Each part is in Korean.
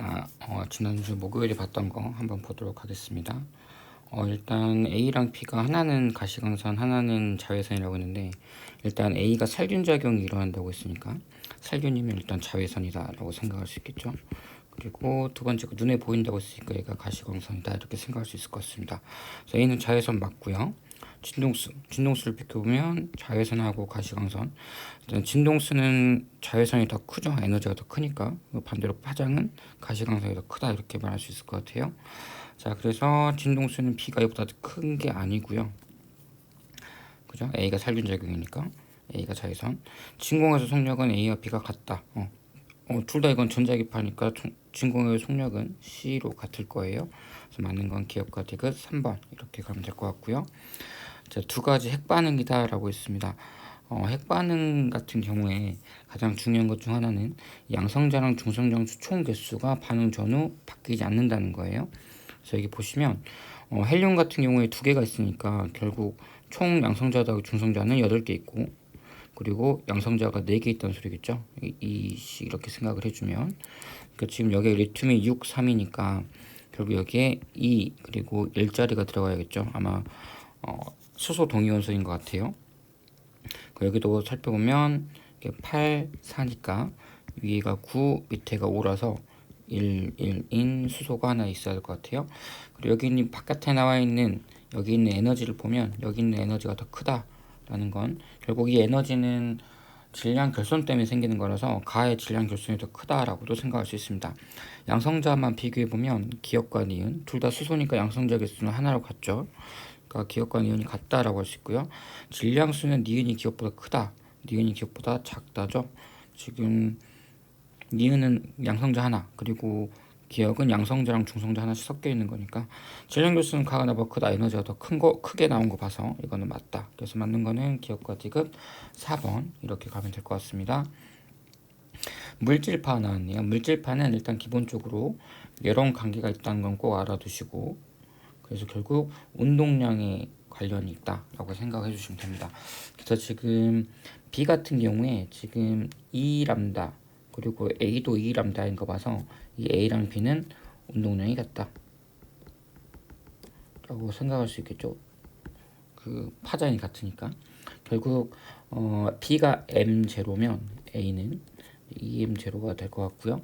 자, 지난주 목요일에 봤던 거 한번 보도록 하겠습니다. 일단 A랑 B가 하나는 가시광선, 하나는 자외선이라고 했는데, 일단 A가 살균작용이 일어난다고 했으니까 살균이면 일단 자외선이다라고 생각할 수 있겠죠. 그리고 두 번째가 눈에 보인다고 했으니까 얘가 가시광선이다 이렇게 생각할 수 있을 것 같습니다. 그래서 A는 자외선 맞고요. 진동수를 비교보면 자외선하고 가시광선. 일단 진동수는 자외선이 더 크죠. 에너지가 더 크니까. 반대로 파장은 가시광선이 더 크다 이렇게 말할 수 있을 것 같아요. 자, 그래서 진동수는 B가 A보다 큰 게 아니고요. 그죠? A가 살균작용이니까 A가 자외선. 진공에서 속력은 A와 B가 같다. 둘 다 이건 전자기파니까 진공의 속력은 C로 같을 거예요. 그래서 맞는 건 기억과 디귿 3번 이렇게 가면 될 것 같고요. 자, 두 가지 핵반응이다 라고 했습니다. 핵반응 같은 경우에 가장 중요한 것 중 하나는 양성자랑 중성장수 총 개수가 반응 전후 바뀌지 않는다는 거예요. 그래서 여기 보시면 헬륨 같은 경우에 두 개가 있으니까 결국 총 양성자하고 중성자는 8개 있고, 그리고 양성자가 4개 있다는 소리겠죠. 이렇게 생각을 해주면, 그러니까 지금 여기에 리튬이 6, 3이니까 결국 여기에 2 그리고 1자리가 들어가야겠죠. 아마 수소 동위원소인 것 같아요. 여기도 살펴보면 8, 4니까 위에가 9, 밑에가 5라서 1, 1인 수소가 하나 있어야 될 것 같아요. 그리고 여기 있는 바깥에 나와 있는 여기 있는 에너지를 보면 여기 있는 에너지가 더 크다라는 건 결국 이 에너지는 질량 결손 때문에 생기는 거라서 가의 질량 결손이 더 크다라고도 생각할 수 있습니다. 양성자만 비교해 보면 기역과 니은 둘 다 수소니까 양성자 개수는 하나로 같죠. 그러니까 기역과 니은이 같다라고 할 수 있고요. 질량수는 니은이 기역보다 크다, 니은이 기역보다 작다죠. 지금 니은은 양성자 하나, 그리고 기역은 양성자랑 중성자 하나씩 섞여 있는 거니까 질량 교수는 가가 나보다 크다, 에너지가 더 크게 나온 거 봐서 이거는 맞다. 그래서 맞는 거는 기역과 디귿 4번 이렇게 가면 될 것 같습니다. 물질파 나왔네요. 물질파는 일단 기본적으로 이런 관계가 있다는 건 꼭 알아두시고, 그래서 결국 운동량에 관련이 있다라고 생각해 주시면 됩니다. 그래서 지금 B 같은 경우에 지금 E 람다 그리고 A도 E 람다인 거 봐서 이 A랑 B는 운동량이 같다 라고 생각할 수 있겠죠. 그 파장이 같으니까 결국 B가 M0면 A는 EM0가 될 것 같고요.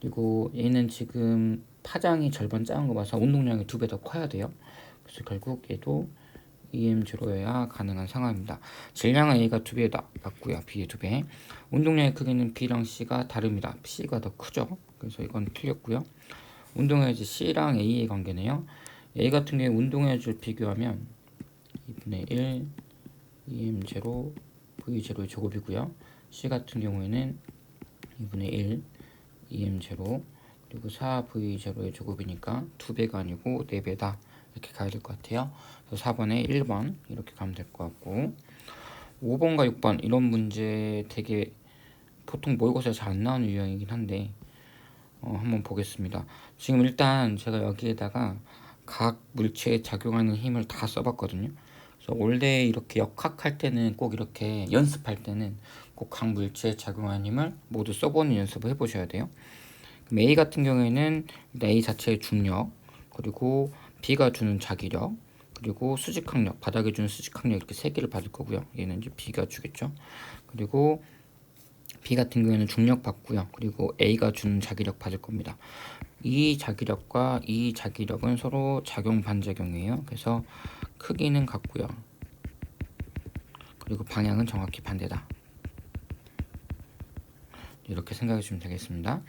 그리고 얘는 지금 파장이 절반 작은 거 봐서 운동량이 2배 더 커야 돼요. 그래서 결국 얘도 EM0여야 가능한 상황입니다. 질량은 A가 2배다 맞고요. B의 2배. 운동량의 크기는 B랑 C가 다릅니다. C가 더 크죠. 그래서 이건 틀렸고요. 운동에너지 C랑 A의 관계네요. A 같은 경우에 운동에너지를 비교하면 2분의 1 EM0 V0의 제곱이고요. C 같은 경우에는 2분의 1 EM0 그리고 4V0의 제곱이니까 2배가 아니고 4배다 이렇게 가야 될 것 같아요. 그래서 4번에 1번 이렇게 가면 될 것 같고, 5번과 6번 이런 문제 되게 보통 모의고사에 잘 안 나오는 유형이긴 한데 한번 보겠습니다. 지금 일단 제가 여기에다가 각 물체에 작용하는 힘을 다 써봤거든요. 그래서 원래 이렇게 역학할 때는 꼭 이렇게 연습할 때는 꼭 각 물체에 작용하는 힘을 모두 써보는 연습을 해보셔야 돼요. 그럼 A 같은 경우에는 A 자체의 중력, 그리고 B가 주는 자기력, 그리고 수직항력, 바닥에 주는 수직항력 이렇게 세 개를 받을 거고요. 얘는 이제 B가 주겠죠. 그리고 B 같은 경우에는 중력 받고요. 그리고 A가 주는 자기력 받을 겁니다. 이 자기력과 이 자기력은 서로 작용 반작용이에요. 그래서 크기는 같고요. 그리고 방향은 정확히 반대다. 이렇게 생각해 주시면 되겠습니다.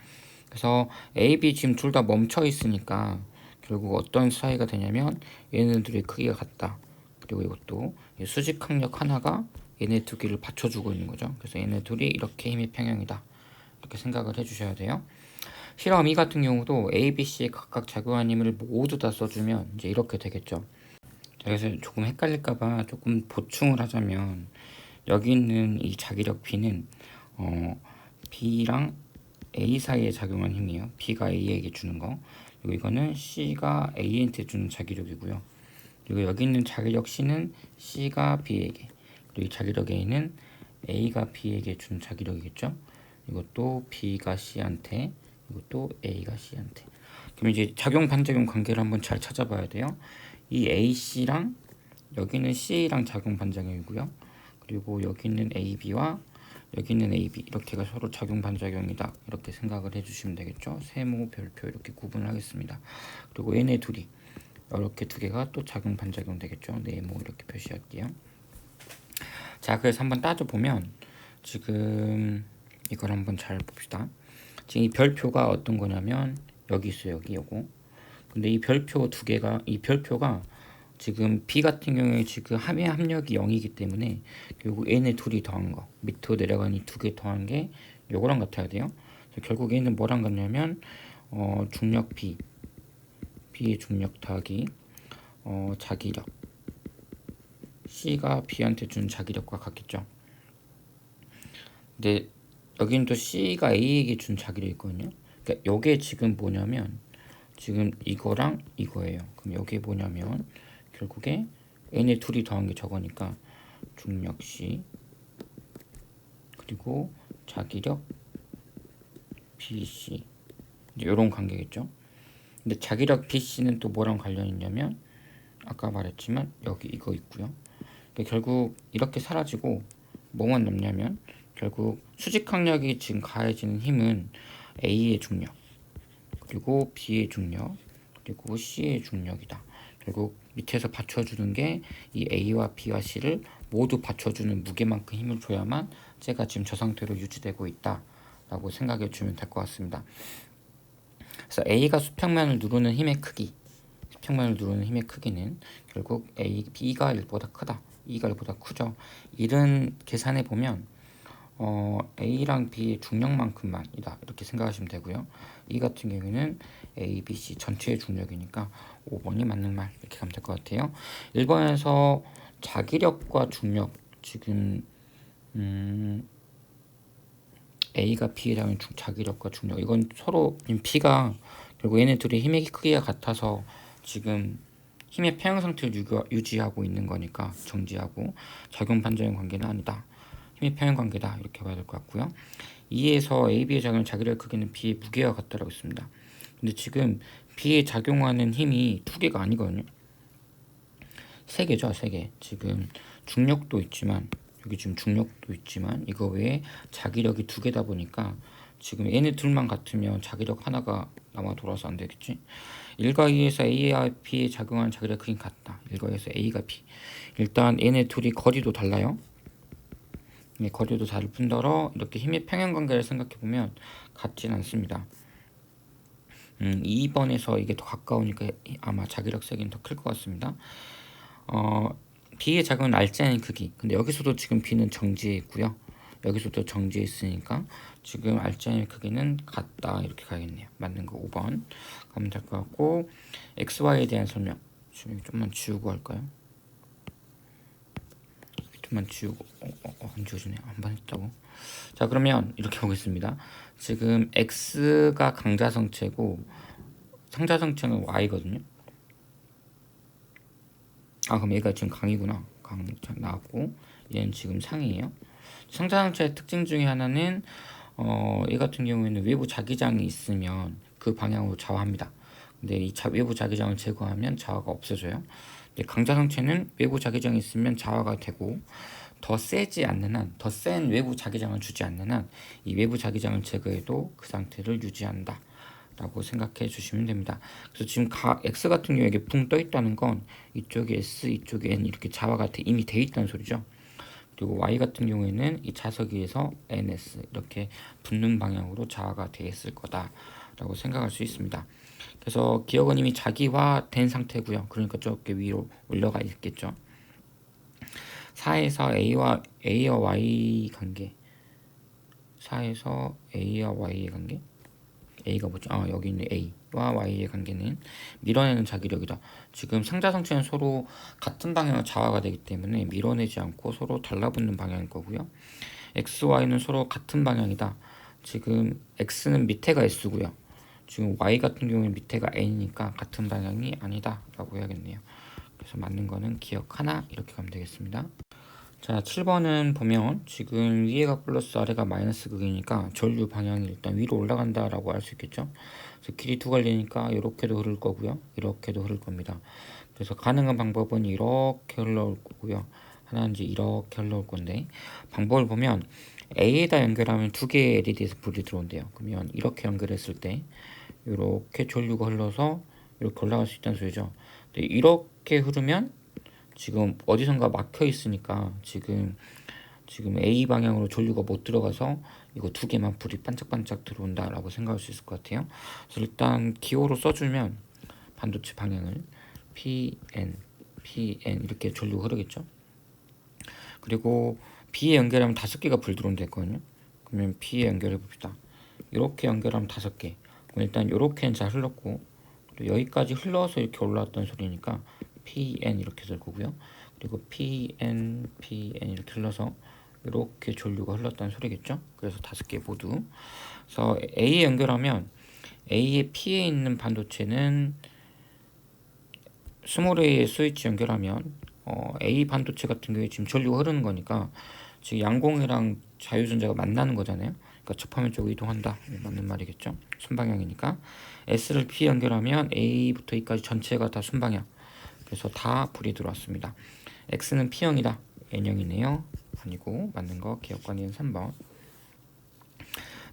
그래서 A, B 지금 둘 다 멈춰 있으니까 결국 어떤 사이가 되냐면 얘네들의 크기가 같다. 그리고 이것도 수직항력 하나가 얘네 두 개를 받쳐주고 있는 거죠. 그래서 얘네 둘이 이렇게 힘의 평형이다. 이렇게 생각을 해주셔야 돼요. 실험 2 같은 경우도 A, B, C에 각각 작용하는 힘을 모두 다 써주면 이제 이렇게 되겠죠. 그래서 조금 헷갈릴까봐 조금 보충을 하자면, 여기 있는 이 자기력 B는 B랑 A 사이에 작용한 힘이에요. B가 A에게 주는 거. 그리고 이거는 C가 A한테 주는 자기력이고요. 그리고 여기 있는 자기력 C는 C가 B에게, 그리고 자기력 A는 A가 B에게 주는 자기력이겠죠. 이것도 B가 C한테, 그리고 또 A가 C한테. 그럼 이제 작용 반작용 관계를 한번 잘 찾아봐야 돼요. 이 AC랑 여기는 C랑 작용 반작용이고요. 그리고 여기는 AB와 여기는 AB 이렇게가 서로 작용 반작용이다 이렇게 생각을 해주시면 되겠죠. 세모 별표 이렇게 구분을 하겠습니다. 그리고 얘네 둘이 이렇게 두 개가 또 작용 반작용 되겠죠. 네모 이렇게 표시할게요. 자, 그래서 한번 따져보면 지금 이걸 한번 잘 봅시다. 지금 이 별표가 어떤 거냐면 여기 있어요. 여기 요거. 근데 이 별표 두 개가 이 별표가 지금 B 같은 경우에 지금 함의 합력이 0이기 때문에 결국 얘네 둘이 더한 거 밑으로 내려간 이 두 개 더한 게 요거랑 같아야 돼요. 결국 얘는 뭐랑 같냐면 중력 B의 중력 더하기 자기력 C가 B한테 준 자기력과 같겠죠. 근데 여기는 또 C가 A에게 준 자기력이 있거든요. 그러니까 요게 지금 뭐냐면 지금 이거랑 이거예요. 그럼 요게 뭐냐면 결국에 얘네 둘이 더한 게 저거니까 중력 C 그리고 자기력 BC 이런 관계겠죠. 근데 자기력 BC는 또 뭐랑 관련이 있냐면 아까 말했지만 여기 이거 있고요. 그러니까 결국 이렇게 사라지고 뭐만 남냐면 결국 수직항력이 지금 가해지는 힘은 A의 중력 그리고 B의 중력 그리고 C의 중력이다. 결국 밑에서 받쳐주는 게 이 A와 B와 C를 모두 받쳐주는 무게만큼 힘을 줘야만 제가 지금 저 상태로 유지되고 있다 라고 생각해 주면 될 것 같습니다. 그래서 A가 수평면을 누르는 힘의 크기 수평면을 누르는 힘의 크기는 결국 B가 1보다 크다 2가 1보다 크죠. 이런 계산해 보면 A랑 B의 중력만큼만이다 이렇게 생각하시면 되고요. 이 같은 경우에는 A, B, C 전체의 중력이니까 5번이 맞는 말 이렇게 가면 될 것 같아요. 1번에서 자기력과 중력 지금 A가 B에 대한 자기력과 중력 이건 서로 B가 결국 얘네 둘의 힘의 크기가 같아서 지금 힘의 평형 상태를 유지하고 있는 거니까 정지하고 작용 반작용 관계는 아니다. 힘의 평형 관계다 이렇게 봐야 될 것 같고요. 2에서 AB의 작용 자기력 크기는 B의 무게와 같다라고 했습니다. 근데 지금 B에 작용하는 힘이 두 개가 아니거든요. 세 개죠, 세 개. 지금 중력도 있지만 여기 지금 중력도 있지만 이거 외에 자기력이 두 개다 보니까 지금 얘네 둘만 같으면 자기력 하나가 남아 돌아서 안 되겠지. 1과 2에서 A와 B에 작용하는 자기력 크기는 같다. 1과 2에서 A가 B. 일단 얘네 둘이 거리도 달라요. 거리도 다를 뿐더러 이렇게 힘의 평형 관계를 생각해 보면 같진 않습니다. 2번에서 이게 더 가까우니까 아마 자기력 세기는 더 클 것 같습니다. B의 작용은 알지 않은 크기. 근데 여기서도 지금 B는 정지해 있고요. 여기서도 정지해 있으니까 지금 알지 않은 크기는 같다 이렇게 가야겠네요. 맞는 거 5번 가면 될 것 같고 XY에 대한 설명 좀만 지우고 할까요? 만 지우고 안 지워지네요. 한번 했다고. 자, 그러면 이렇게 보겠습니다. 지금 x가 강자성체고 상자성체는 y거든요. 아, 그럼 얘가 지금 강이구나. 강 나왔고 얘는 지금 상이에요. 상자성체의 특징 중에 하나는 얘 같은 경우에는 외부 자기장이 있으면 그 방향으로 좌화합니다. 근데 이 외부 자기장을 제거하면 좌화가 없어져요. 강자성체는 외부 자기장이 있으면 좌화가 되고 더 세지 않는 한, 더 센 외부 자기장을 주지 않는 한 이 외부 자기장을 제거해도 그 상태를 유지한다 라고 생각해 주시면 됩니다. 그래서 지금 X 같은 경우에 이게 붕 떠 있다는 건 이쪽에 S, 이쪽에 N 이렇게 좌화가 이미 돼 있다는 소리죠. 그리고 Y 같은 경우에는 이 자석위에서 NS 이렇게 붙는 방향으로 좌화가 되어 있을 거다 라고 생각할 수 있습니다. 그래서 기억은 이미 자기화된 상태고요. 그러니까 저렇게 위로 올라가 있겠죠. 4에서 A와 Y 관계 4에서 A와 Y의 관계 A가 뭐죠? 여기 있는 A와 Y의 관계는 밀어내는 자기력이다. 지금 상자성체는 서로 같은 방향으로 좌화가 되기 때문에 밀어내지 않고 서로 달라붙는 방향일 거고요. X, Y는 서로 같은 방향이다. 지금 X는 밑에가 S고요. 지금 Y 같은 경우는 밑에가 N이니까 같은 방향이 아니다 라고 해야겠네요. 그래서 맞는 거는 기억 하나 이렇게 가면 되겠습니다. 자, 7번은 보면 지금 위에가 플러스 아래가 마이너스 극이니까 전류 방향이 일단 위로 올라간다라고 알 수 있겠죠. 그래서 길이 두 갈래니까 이렇게도 흐를 거고요. 이렇게도 흐를 겁니다. 그래서 가능한 방법은 이렇게 흘러올 거고요. 하나는 이제 이렇게 흘러올 건데 방법을 보면 A에다 연결하면 두 개의 LED에서 불이 들어온대요. 그러면 이렇게 연결했을 때 이렇게 전류가 흘러서 이렇게 올라갈 수 있다는 소리죠. 근데 이렇게 흐르면 지금 어디선가 막혀 있으니까 지금 A 방향으로 전류가 못 들어가서 이거 두 개만 불이 반짝반짝 들어온다라고 생각할 수 있을 것 같아요. 그래서 일단 기호로 써주면 반도체 방향을 PN 이렇게 전류가 흐르겠죠. 그리고 B에 연결하면 5개가 불 들어온다 했거든요. 그러면 B에 연결해 봅시다. 이렇게 연결하면 5개. 그럼 일단 이렇게는 잘 흘렀고 또 여기까지 흘러서 이렇게 올라왔던 소리니까 PN 이렇게 쓸 거고요. 그리고 PN 이렇게 흘러서 이렇게 전류가 흘렀다는 소리겠죠. 그래서 5개 모두. 그래서 A에 연결하면 A의 P에 있는 반도체는 스몰 A의 스위치 연결하면 A 반도체 같은 경우에 지금 전류가 흐르는 거니까 지금 양공이랑 자유전자가 만나는 거잖아요. 그러니까 접하면 쪽으로 이동한다. 맞는 말이겠죠. 순방향이니까. S를 P 연결하면 A부터 E까지 전체가 다 순방향. 그래서 다 불이 들어왔습니다. X는 P형이다. N형이네요. 아니고 맞는 거 기억관리는 3번.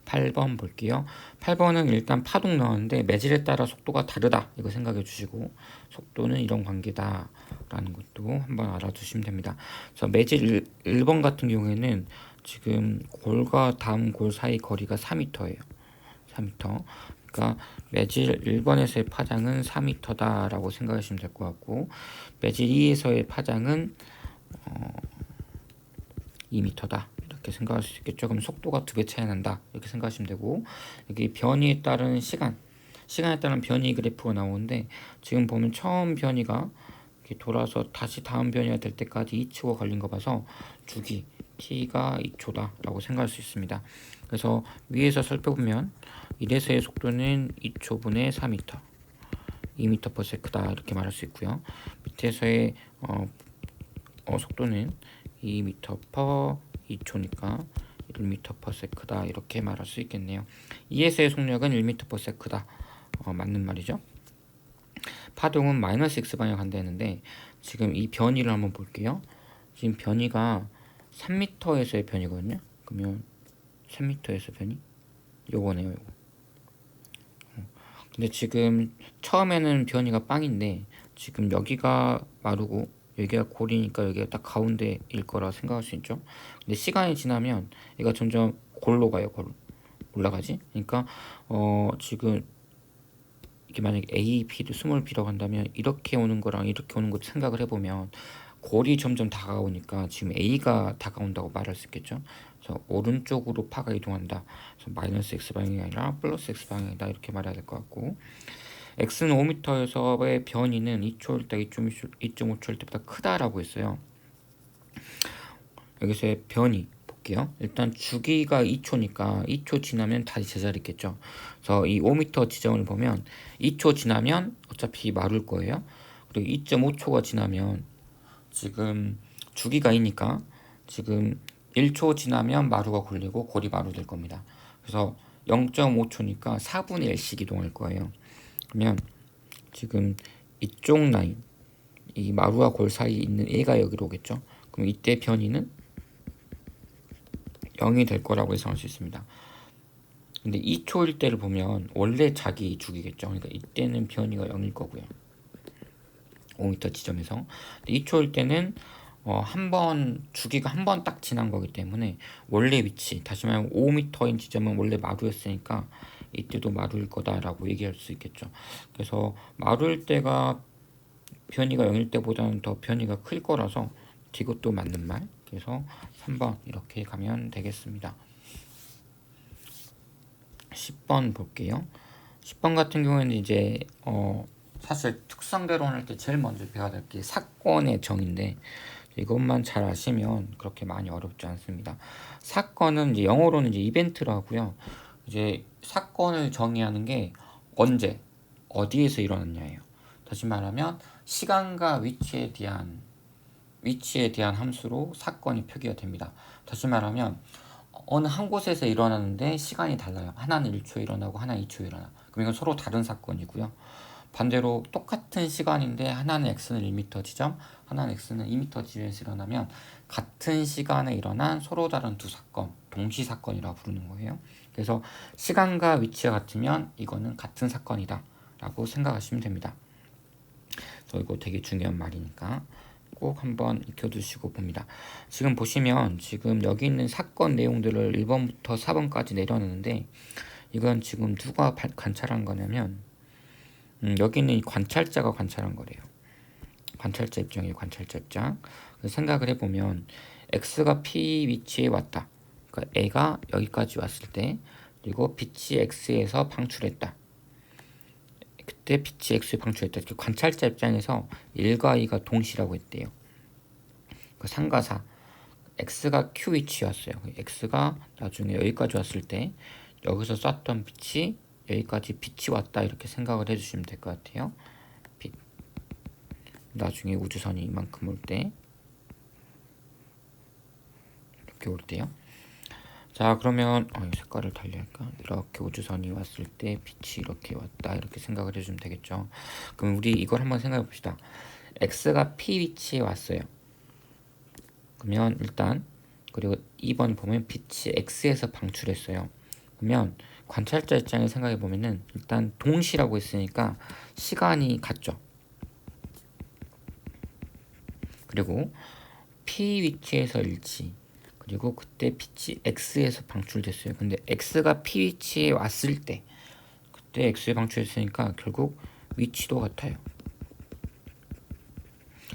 8번 볼게요. 8번은 일단 파동 나왔는데 매질에 따라 속도가 다르다. 이거 생각해 주시고 속도는 이런 관계다 라는 것도 한번 알아두시면 됩니다. 그래서 매질 1번 같은 경우에는 지금 골과 다음 골 사이 거리가 4m예요. 4m. 그러니까 매질 1번에서의 파장은 4m다 라고 생각하시면 될 것 같고 매질 2에서의 파장은 2m다 이렇게 생각할 수 있겠죠. 그럼 속도가 2배 차이 난다 이렇게 생각하시면 되고 여기 변이에 따른 시간에 따른 변이 그래프가 나오는데 지금 보면 처음 변이가 이렇게 돌아서 다시 다음 변이가 될 때까지 2초가 걸린 거 봐서 주기 t가 2초다 라고 생각할 수 있습니다. 그래서 위에서 살펴보면 1에서의 속도는 2초분의 4m 2m/s다 이렇게 말할 수 있고요. 밑에서의 속도는 2m/2초니까 1m/s다 이렇게 말할 수 있겠네요. 2에서의 속력은 1m/s다 맞는 말이죠. 파동은 마이너스 x 방향 간다 했는데 지금 이 변이를 한번 볼게요. 지금 변이가 3m에서의 변이거든요. 그러면 3m에서 변이 요거네요. 요거. 근데 지금 처음에는 변이가 빵인데 지금 여기가 마르고 여기가 골이니까 여기가 딱 가운데일 거라 생각할 수 있죠. 근데 시간이 지나면 얘가 점점 골로 가요. 골 올라가지. 그러니까 지금 이게 만약에 A, B도 스몰 B라고 한다면 이렇게 오는 거랑 이렇게 오는 거 생각을 해보면 골이 점점 다가오니까 지금 A가 다가온다고 말할 수 있겠죠. 그래서 오른쪽으로 파가 이동한다. 그래서 마이너스 X 방향이 아니라 플러스 X 방향이다 이렇게 말해야 될 것 같고 X는 5m에서의 변이는 2초일 때 2.5초일 때보다 크다라고 했어요. 여기서의 변이 볼게요. 일단 주기가 2초니까 2초 지나면 다시 제자리 있겠죠. 그래서 이 5m 지점을 보면 2초 지나면 어차피 마를 거예요. 그리고 2.5초가 지나면 지금 주기가 2니까 지금 1초 지나면 마루가 굴리고 골이 마루 될 겁니다. 그래서 0.5초니까 4분의 1씩 이동할 거예요. 그러면 지금 이쪽 라인 이 마루와 골 사이에 있는 A가 여기로 오겠죠. 그럼 이때 변이는 0이 될 거라고 예상할 수 있습니다. 근데 2초일 때를 보면 원래 자기 주기겠죠. 그러니까 이때는 변이가 0일 거고요. 5m 지점에서 2초일 때는 한번 주기가 한 번 딱 지난 거기 때문에 원래 위치 다시 말하면 5m인 지점은 원래 마루였으니까 이때도 마루일 거다라고 얘기할 수 있겠죠. 그래서 마루일 때가 변이가 0일 때보다는 더 변이가 클 거라서 이것도 맞는 말. 그래서 3번 이렇게 가면 되겠습니다. 10번 볼게요. 10번 같은 경우에는 이제 사실 특성대론 할 때 제일 먼저 배워야 될 게 사건의 정의인데 이것만 잘 아시면 그렇게 많이 어렵지 않습니다. 사건은 이제 영어로는 이제 이벤트로 하고요. 이제 사건을 정의하는 게 언제, 어디에서 일어났냐예요. 다시 말하면 시간과 위치에 대한 위치에 대한 함수로 사건이 표기가 됩니다. 다시 말하면 어느 한 곳에서 일어나는데 시간이 달라요. 하나는 1초에 일어나고 하나는 2초에 일어나. 그럼 이건 서로 다른 사건이고요. 반대로 똑같은 시간인데 하나는 x는 1m 지점, 하나는 x는 2m 지점에서 일어나면 같은 시간에 일어난 서로 다른 두 사건, 동시 사건이라고 부르는 거예요. 그래서 시간과 위치가 같으면 이거는 같은 사건이다 라고 생각하시면 됩니다. 그래서 이거 되게 중요한 말이니까 꼭 한번 익혀두시고 봅니다. 지금 보시면 지금 여기 있는 사건 내용들을 1번부터 4번까지 내려놓는데 이건 지금 누가 관찰한 거냐면 여기 있는 이 관찰자가 관찰한 거래요. 관찰자 입장이에요. 관찰자 입장. 생각을 해보면 x가 p 위치에 왔다. 그러니까 a가 여기까지 왔을 때 그리고 빛이 x에서 방출했다. 그때 빛이 x에 방출했다. 관찰자 입장에서 1과 2가 동시라고 했대요. 그 3과 4 x가 q 위치였어요. x가 나중에 여기까지 왔을 때 여기서 쐈던 빛이 여기까지 빛이 왔다 이렇게 생각을 해주시면 될 것 같아요. 빛. 나중에 우주선이 이만큼 올 때 이렇게 올 때요. 자 그러면 이 색깔을 달리할까? 이렇게 우주선이 왔을 때 빛이 이렇게 왔다 이렇게 생각을 해주면 되겠죠. 그럼 우리 이걸 한번 생각해 봅시다. x가 p 위치에 왔어요. 그러면 일단 그리고 2번 보면 빛이 x에서 방출했어요. 그러면 관찰자 입장에 생각해 보면은 일단 동시라고 했으니까 시간이 같죠. 그리고 p 위치에서 일치. 그리고 그때 빛이 x에서 방출됐어요. 근데 x가 p 위치에 왔을 때 그때 x에 방출했으니까 결국 위치도 같아요.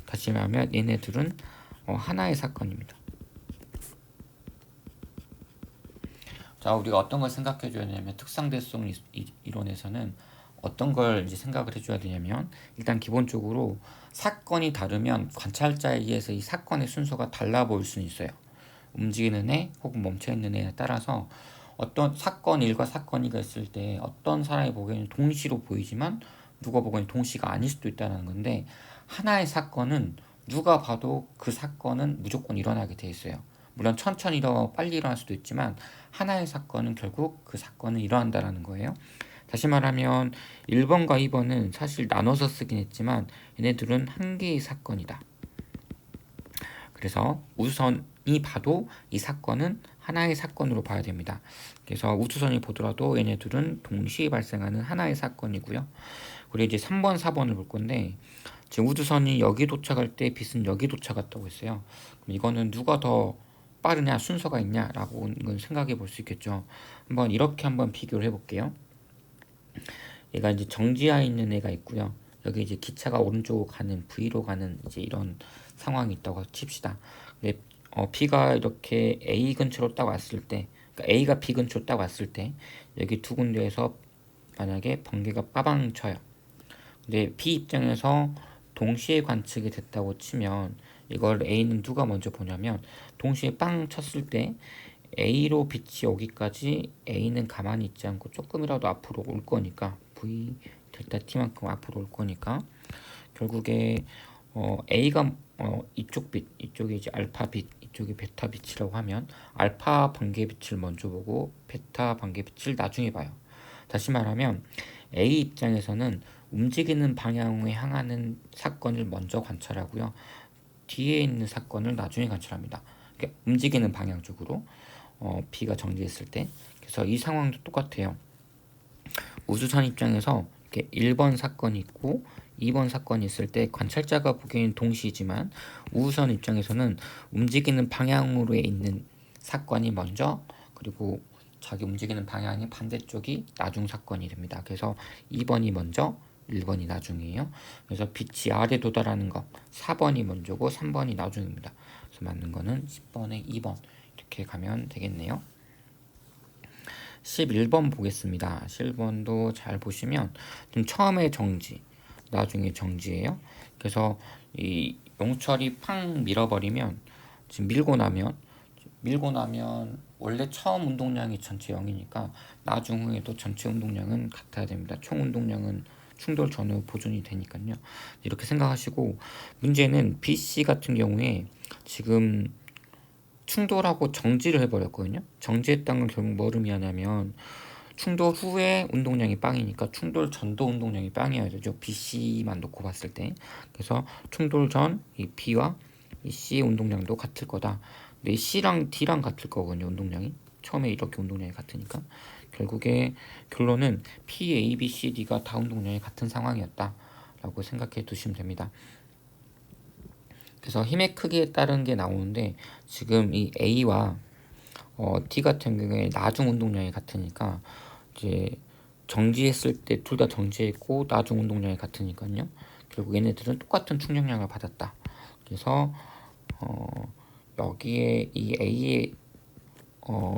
다시 말하면 얘네들은 하나의 사건입니다. 자, 우리가 어떤 걸 생각해 줘야 되냐면 특상대성 이론에서는 어떤 걸 이제 생각을 해줘야 되냐면 일단 기본적으로 사건이 다르면 관찰자에 의해서 이 사건의 순서가 달라 보일 수는 있어요. 움직이는 애 혹은 멈춰있는 애에 따라서 어떤 사건 1과 사건 2가 있을 때 어떤 사람이 보기에는 동시로 보이지만 누가 보기에는 동시가 아닐 수도 있다는 건데 하나의 사건은 누가 봐도 그 사건은 무조건 일어나게 돼 있어요. 물론 천천히 빨리 일어날 수도 있지만 하나의 사건은 결국 그 사건은 일어난다라는 거예요. 다시 말하면 1번과 2번은 사실 나눠서 쓰긴 했지만 얘네들은 한 개의 사건이다. 그래서 우주선이 봐도 이 사건은 하나의 사건으로 봐야 됩니다. 그래서 우주선이 보더라도 얘네들은 동시에 발생하는 하나의 사건이고요. 그리고 이제 3번, 4번을 볼 건데 지금 우주선이 여기 도착할 때 빛은 여기 도착했다고 했어요. 그럼 이거는 누가 더 빠르냐, 순서가 있냐라고 생각해 볼 수 있겠죠. 한번 이렇게 한번 비교를 해볼게요. 얘가 이제 정지하에 있는 애가 있고요. 여기 이제 기차가 오른쪽으로 가는 V로 가는 이제 이런 상황이 있다고 칩시다. 근데 B가 이렇게 A 근처로 딱 왔을 때, 그러니까 A가 B 근처로 딱 왔을 때 여기 두 군데에서 만약에 번개가 빠방 쳐요. 근데 B 입장에서 동시에 관측이 됐다고 치면 이걸 A는 누가 먼저 보냐면 동시에 빵 쳤을 때 A로 빛이 오기까지 A는 가만히 있지 않고 조금이라도 앞으로 올 거니까 V 델타 T만큼 앞으로 올 거니까 결국에 A가 이쪽 빛, 이쪽이 이제 알파 빛, 이쪽이 베타 빛이라고 하면 알파 번개 빛을 먼저 보고 베타 번개 빛을 나중에 봐요. 다시 말하면 A 입장에서는 움직이는 방향에 향하는 사건을 먼저 관찰하고요. 뒤에 있는 사건을 나중에 관찰합니다. 그러니까 움직이는 방향 쪽으로 B가 정지했을 때. 그래서 이 상황도 똑같아요. 우주선 입장에서 이렇게 1번 사건이 있고 2번 사건이 있을 때 관찰자가 보기에는 동시이지만 우주선 입장에서는 움직이는 방향으로 있는 사건이 먼저 그리고 자기 움직이는 방향이 반대쪽이 나중 사건이 됩니다. 그래서 2번이 먼저 1번이 나중이에요. 그래서 빛이 아래 도달하는 거 4번이 먼저고 3번이 나중입니다. 그래서 맞는 거는 10번에 2번 이렇게 가면 되겠네요. 11번 보겠습니다. 11번도 잘 보시면 좀 처음에 정지, 나중에 정지예요. 그래서 이 용철이 팡 밀어버리면 지금 밀고 나면 원래 처음 운동량이 전체 0이니까 나중에도 전체 운동량은 같아야 됩니다. 총 운동량은 충돌 전후 보존이 되니까요. 이렇게 생각하시고, 문제는 BC 같은 경우에 지금 충돌하고 정지를 해버렸거든요. 정지했다는 건 결국 뭐를 의미하냐면 충돌 후에 운동량이 빵이니까 충돌 전도 운동량이 빵이어야 되죠. BC만 놓고 봤을 때. 그래서 충돌 전 이 B와 이 C의 운동량도 같을 거다. 근데 이 C랑 D랑 같을 거거든요. 운동량이. 처음에 이렇게 운동량이 같으니까. 결국에 결론은 P, A, B, C, D가 다 운동량이 같은 상황이었다 라고 생각해 두시면 됩니다. 그래서 힘의 크기에 따른 게 나오는데 지금 이 A와 D 같은 경우에 나중 운동량이 같으니까 이제 정지했을 때 둘 다 정지했고 나중 운동량이 같으니까요. 결국 얘네들은 똑같은 충격량을 받았다. 그래서 여기에 이 A의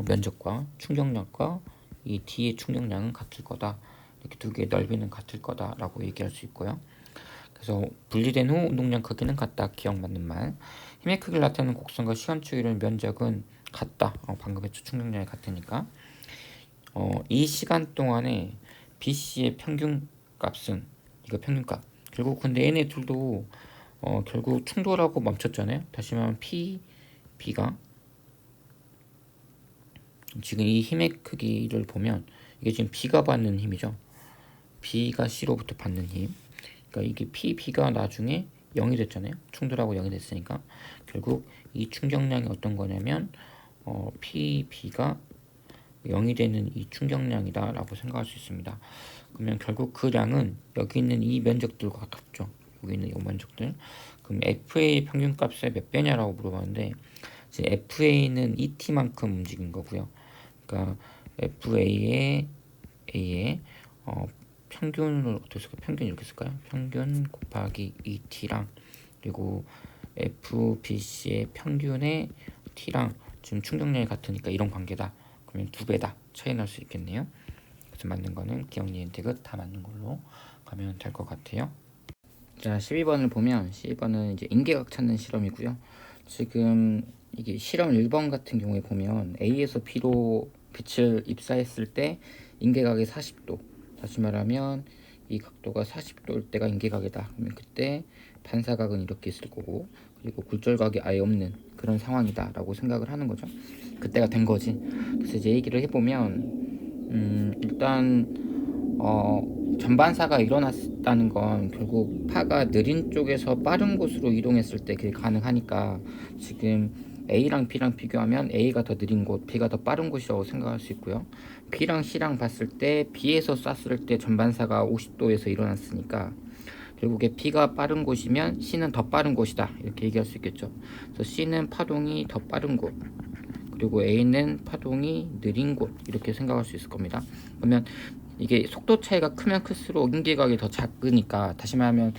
면적과 충격량과 이 D의 충격량은 같을 거다. 이렇게 두 개의 넓이는 같을 거다라고 얘기할 수 있고요. 그래서 분리된 후 운동량 크기는 같다. 기억 맞는 말. 힘의 크기를 나타내는 곡선과 시간축 이론 면적은 같다. 방금 했죠. 충격량이 같으니까. 이 시간 동안에 BC의 평균 값은 이거 평균값. 결국 근데 얘네 둘도 결국 충돌하고 멈췄잖아요. 다시 말하면 B가 지금 이 힘의 크기를 보면 이게 지금 B가 받는 힘이죠. B가 C로부터 받는 힘. 그러니까 이게 B가 나중에 0이 됐잖아요. 충돌하고 0이 됐으니까 결국 이 충격량이 어떤 거냐면 B가 0이 되는 이 충격량이다 라고 생각할 수 있습니다. 그러면 결국 그 량은 여기 있는 이 면적들과 같죠. 여기 있는 이 면적들. 그럼 FA 평균값의 몇 배냐라고 물어봤는데 이제 FA는 ET만큼 움직인 거고요. 그러니까 FA의 A의 평균을 어떻게 쓸까요? 평균 이렇게 쓸까요? 평균 곱하기 ET랑 그리고 FBC의 평균의 T랑 지금 충격량이 같으니까 이런 관계다. 그러면 2배다. 차이 날 수 있겠네요. 그래서 맞는 거는 기억 니은 디귿 다 맞는 걸로 가면 될 것 같아요. 자, 12번을 보면 12번은 이제 인계각 찾는 실험이고요. 지금 이게 실험 1번 같은 경우에 보면 A에서 B로 빛을 입사했을 때 인계각이 40도. 다시 말하면 이 각도가 40도일 때가 인계각이다. 그러면 그때 반사각은 이렇게 있을 거고 그리고 굴절각이 아예 없는 그런 상황이다 라고 생각을 하는 거죠. 그때가 된 거지. 그래서 이제 얘기를 해보면 일단 전반사가 일어났다는 건 결국 파가 느린 쪽에서 빠른 곳으로 이동했을 때 그게 가능하니까 지금 A랑 B랑 비교하면 A가 더 느린 곳, B가 더 빠른 곳이라고 생각할 수 있고요. B랑 C랑 봤을 때 B에서 쐈을 때 전반사가 50도에서 일어났으니까 결국에 B가 빠른 곳이면 C는 더 빠른 곳이다 이렇게 얘기할 수 있겠죠. 그래서 C는 파동이 더 빠른 곳 그리고 A는 파동이 느린 곳 이렇게 생각할 수 있을 겁니다. 그러면 이게 속도 차이가 크면 클수록 인계각이 더 작으니까 다시 말하면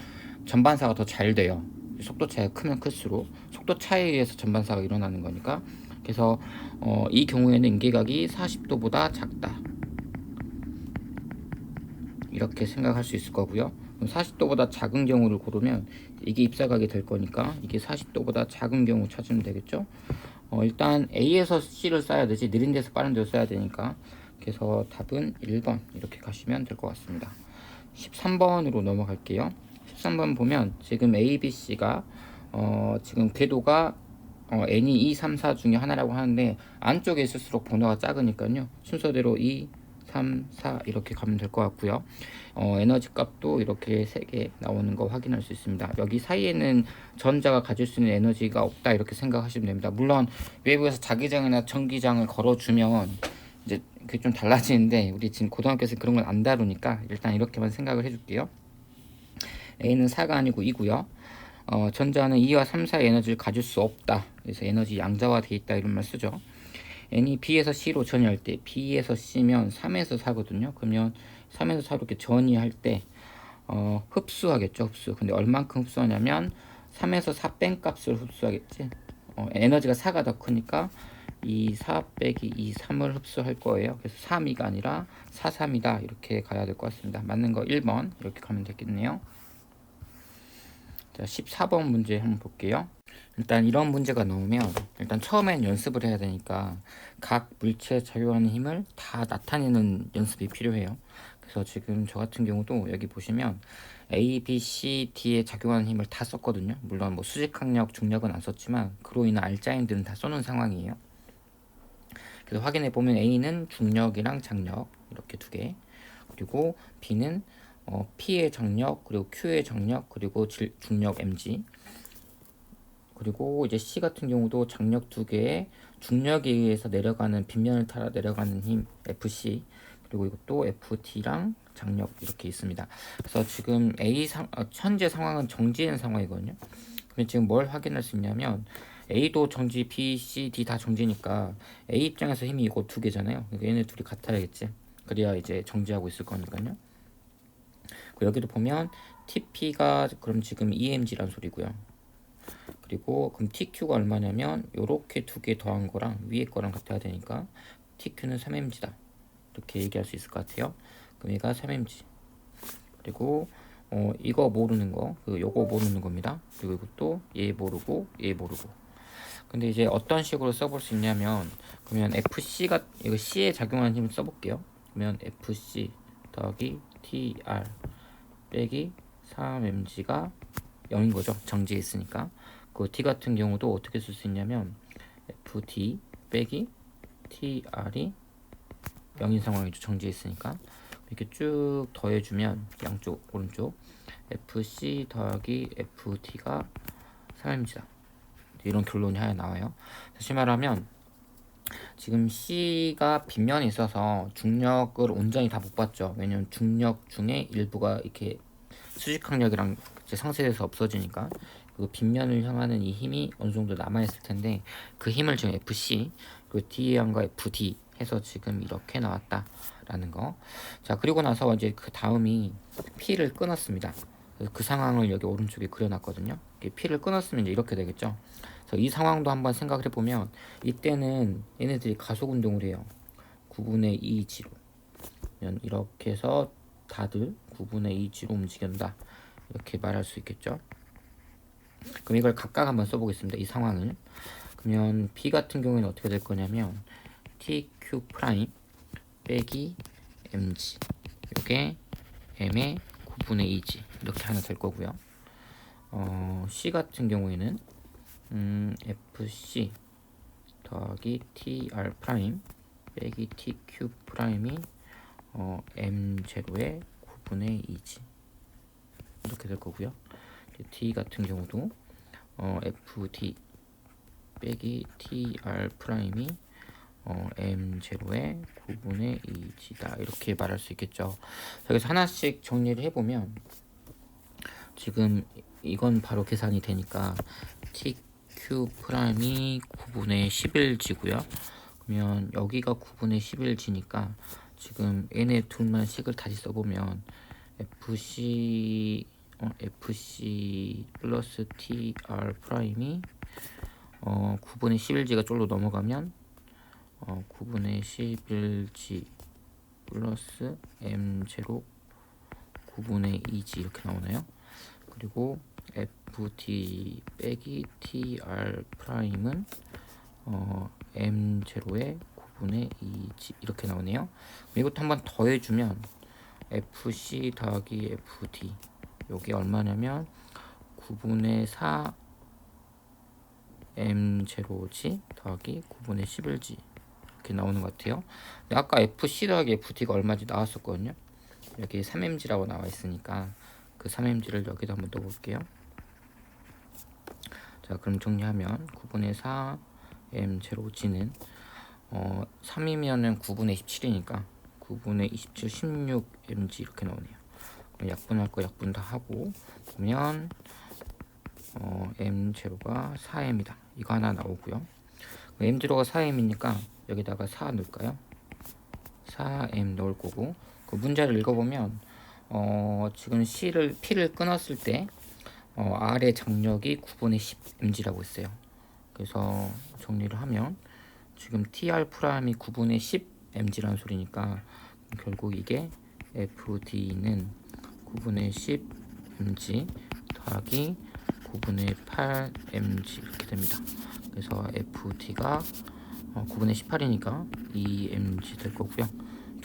전반사가 더 잘 돼요. 속도 차이가 크면 클수록 속도 차이에 의해서 전반사가 일어나는 거니까 그래서 이 경우에는 인계각이 40도보다 작다 이렇게 생각할 수 있을 거고요. 40도보다 작은 경우를 고르면 이게 입사각이 될 거니까 이게 40도보다 작은 경우 찾으면 되겠죠. 일단 A에서 C를 써야 되지 느린 데서 빠른 데로 써야 되니까 그래서 답은 1번 이렇게 가시면 될 것 같습니다. 13번으로 넘어갈게요. 13번 보면 지금 A, B, C가 지금 궤도가 N이 2, 3, 4 중에 하나라고 하는데 안쪽에 있을수록 번호가 작으니까요. 순서대로 2, 3, 4 이렇게 가면 될 것 같고요. 에너지 값도 이렇게 3개 나오는 거 확인할 수 있습니다. 여기 사이에는 전자가 가질 수 있는 에너지가 없다 이렇게 생각하시면 됩니다. 물론 외부에서 자기장이나 전기장을 걸어주면 이제 그게 좀 달라지는데 우리 지금 고등학교에서 그런 건 안 다루니까 일단 이렇게만 생각을 해줄게요. A는 4가 아니고 2고요. 전자는 2와 3, 4의 에너지를 가질 수 없다. 그래서 에너지 양자화되어 있다 이런 말 쓰죠. N이 B에서 C로 전이할 때 B에서 C면 3에서 4거든요. 그러면 3에서 4로 이렇게 전이할 때 흡수하겠죠. 흡수. 근데 얼만큼 흡수하냐면 3에서 4 뺀 값을 흡수하겠지. 에너지가 4가 더 크니까 이 4 빼기 이 3을 흡수할 거예요. 그래서 3이가 아니라 4, 3이다 이렇게 가야 될 것 같습니다. 맞는 거 1번 이렇게 가면 되겠네요. 자, 14번 문제 한번 볼게요. 일단 이런 문제가 나오면 일단 처음엔 연습을 해야 되니까 각 물체에 작용하는 힘을 다 나타내는 연습이 필요해요. 그래서 지금 저 같은 경우도 여기 보시면 A, B, C, D에 작용하는 힘을 다 썼거든요. 물론 뭐 수직항력, 중력은 안 썼지만 그로 인한 알짜임들은 다 써놓은 상황이에요. 그래서 확인해 보면 A는 중력이랑 장력 이렇게 두 개, 그리고 B는 P의 정력, 그리고 Q의 정력, 그리고 중력 mg, 그리고 이제 C 같은 경우도 장력 두 개에 중력에 의해서 내려가는 빗면을 타러 내려가는 힘 FC, 그리고 이것도 FT랑 장력 이렇게 있습니다. 그래서 지금 현재 상황은 정지된 상황이거든요. 그럼 지금 뭘 확인할 수 있냐면 A도 정지, B, C, D 다 정지니까 A 입장에서 힘이 이거 두 개잖아요. 그러니까 얘네 둘이 같아야겠지. 그래야 이제 정지하고 있을 거니까요. 여기도 보면 TP가 그럼 지금 EMG란 소리고요. 그리고 그럼 TQ가 얼마냐면 요렇게 두 개 더한 거랑 위에 거랑 같아야 되니까 TQ는 3mg다. 이렇게 얘기할 수 있을 것 같아요. 그럼 얘가 3mg. 그리고 이거 모르는 거, 요거 모르는 겁니다. 그리고 이것도 얘 모르고 얘 모르고. 근데 이제 어떤 식으로 써볼 수 있냐면, 그러면 FC가 이거 C에 작용하는 힘을 써볼게요. 그러면 FC 더하기 TR 빼기 3mg가 0인 거죠. 정지해 있으니까. 그 D 같은 경우도 어떻게 쓸 수 있냐면 FD 빼기 TR이 0인 상황이죠. 정지해 있으니까. 이렇게 쭉 더해주면 양쪽 오른쪽 FC 더하기 FT가 3mg다. 이런 결론이 하나 나와요. 다시 말하면 지금 C가 빗면에 있어서 중력을 온전히 다 못 받죠. 왜냐면 중력 중에 일부가 이렇게 수직항력이랑 이제 상쇄돼서 없어지니까 그 빗면을 향하는 이 힘이 어느 정도 남아있을 텐데 그 힘을 지금 FC 그리고 D양과 FD 해서 지금 이렇게 나왔다라는 거. 자, 그리고 나서 이제 그 다음이 P를 끊었습니다. 그 상황을 여기 오른쪽에 그려놨거든요. P를 끊었으면 이제 이렇게 되겠죠. 그래서 이 상황도 한번 생각을 해보면 이때는 얘네들이 가속 운동을 해요. 9분의 2g로. 이렇게 해서 다들 9분의 2g로 움직인다. 이렇게 말할 수 있겠죠. 그럼 이걸 각각 한번 써보겠습니다. 이 상황을. 그러면 B 같은 경우에는 어떻게 될 거냐면 TQ 프라임 빼기 mg, 이게 m의 9분의 2g 이렇게 하나 될 거고요. C 같은 경우에는 FC 더하기 TR 프라임 빼기 TQ 프라임이 M0의 9분의 2g 이렇게 될 거고요. T 같은 경우도 FD 빼기 TR 프라임이 M0의 9분의 2g다. 이렇게 말할 수 있겠죠. 여기서 하나씩 정리를 해보면 지금 이건 바로 계산이 되니까 TQ 프라임이 9분의 11g고요. 그러면 여기가 9분의 11g니까 지금 얘네 둘만 식을 다시 써보면 FC 플러스 TR 프라임이 9분의 11g가 쫄로 넘어가면 9분의 11g 플러스 M0 9분의 2g 이렇게 나오나요? 그리고 FT 빼기 TR 프라임은 M0의 9분의 2g 이렇게 나오네요. 이것도 한번 더해주면 FC 더하기 FD 요게 얼마냐면 9분의 4 M0g 더하기 9분의 11g 이렇게 나오는 것 같아요. 근데 아까 FC 더하기 FD가 얼마인지 나왔었거든요. 여기 3mg라고 나와 있으니까 그 3mg를 여기다 한번 넣어볼게요. 자, 그럼 정리하면 9분의 4 M0g는 3이면은 9분의 17이니까 9분의 27 16mg 이렇게 나오네요. 약분할 거 약분 다 하고 보면 M0가 4m이다. 이거 하나 나오고요. M0가 4m이니까 여기다가 4 넣을까요? 4m 넣을 거고, 그 문제를 읽어보면 지금 P를 끊었을 때 R의 장력이 9분의 10mg라고 했어요. 그래서 정리를 하면 지금 TR 프라임이 9분의 10mg라는 소리니까 결국 이게 FD는 9분의 10mg 더하기 9분의 8mg 이렇게 됩니다. 그래서 FD가 9분의 18이니까 2mg 될 거고요.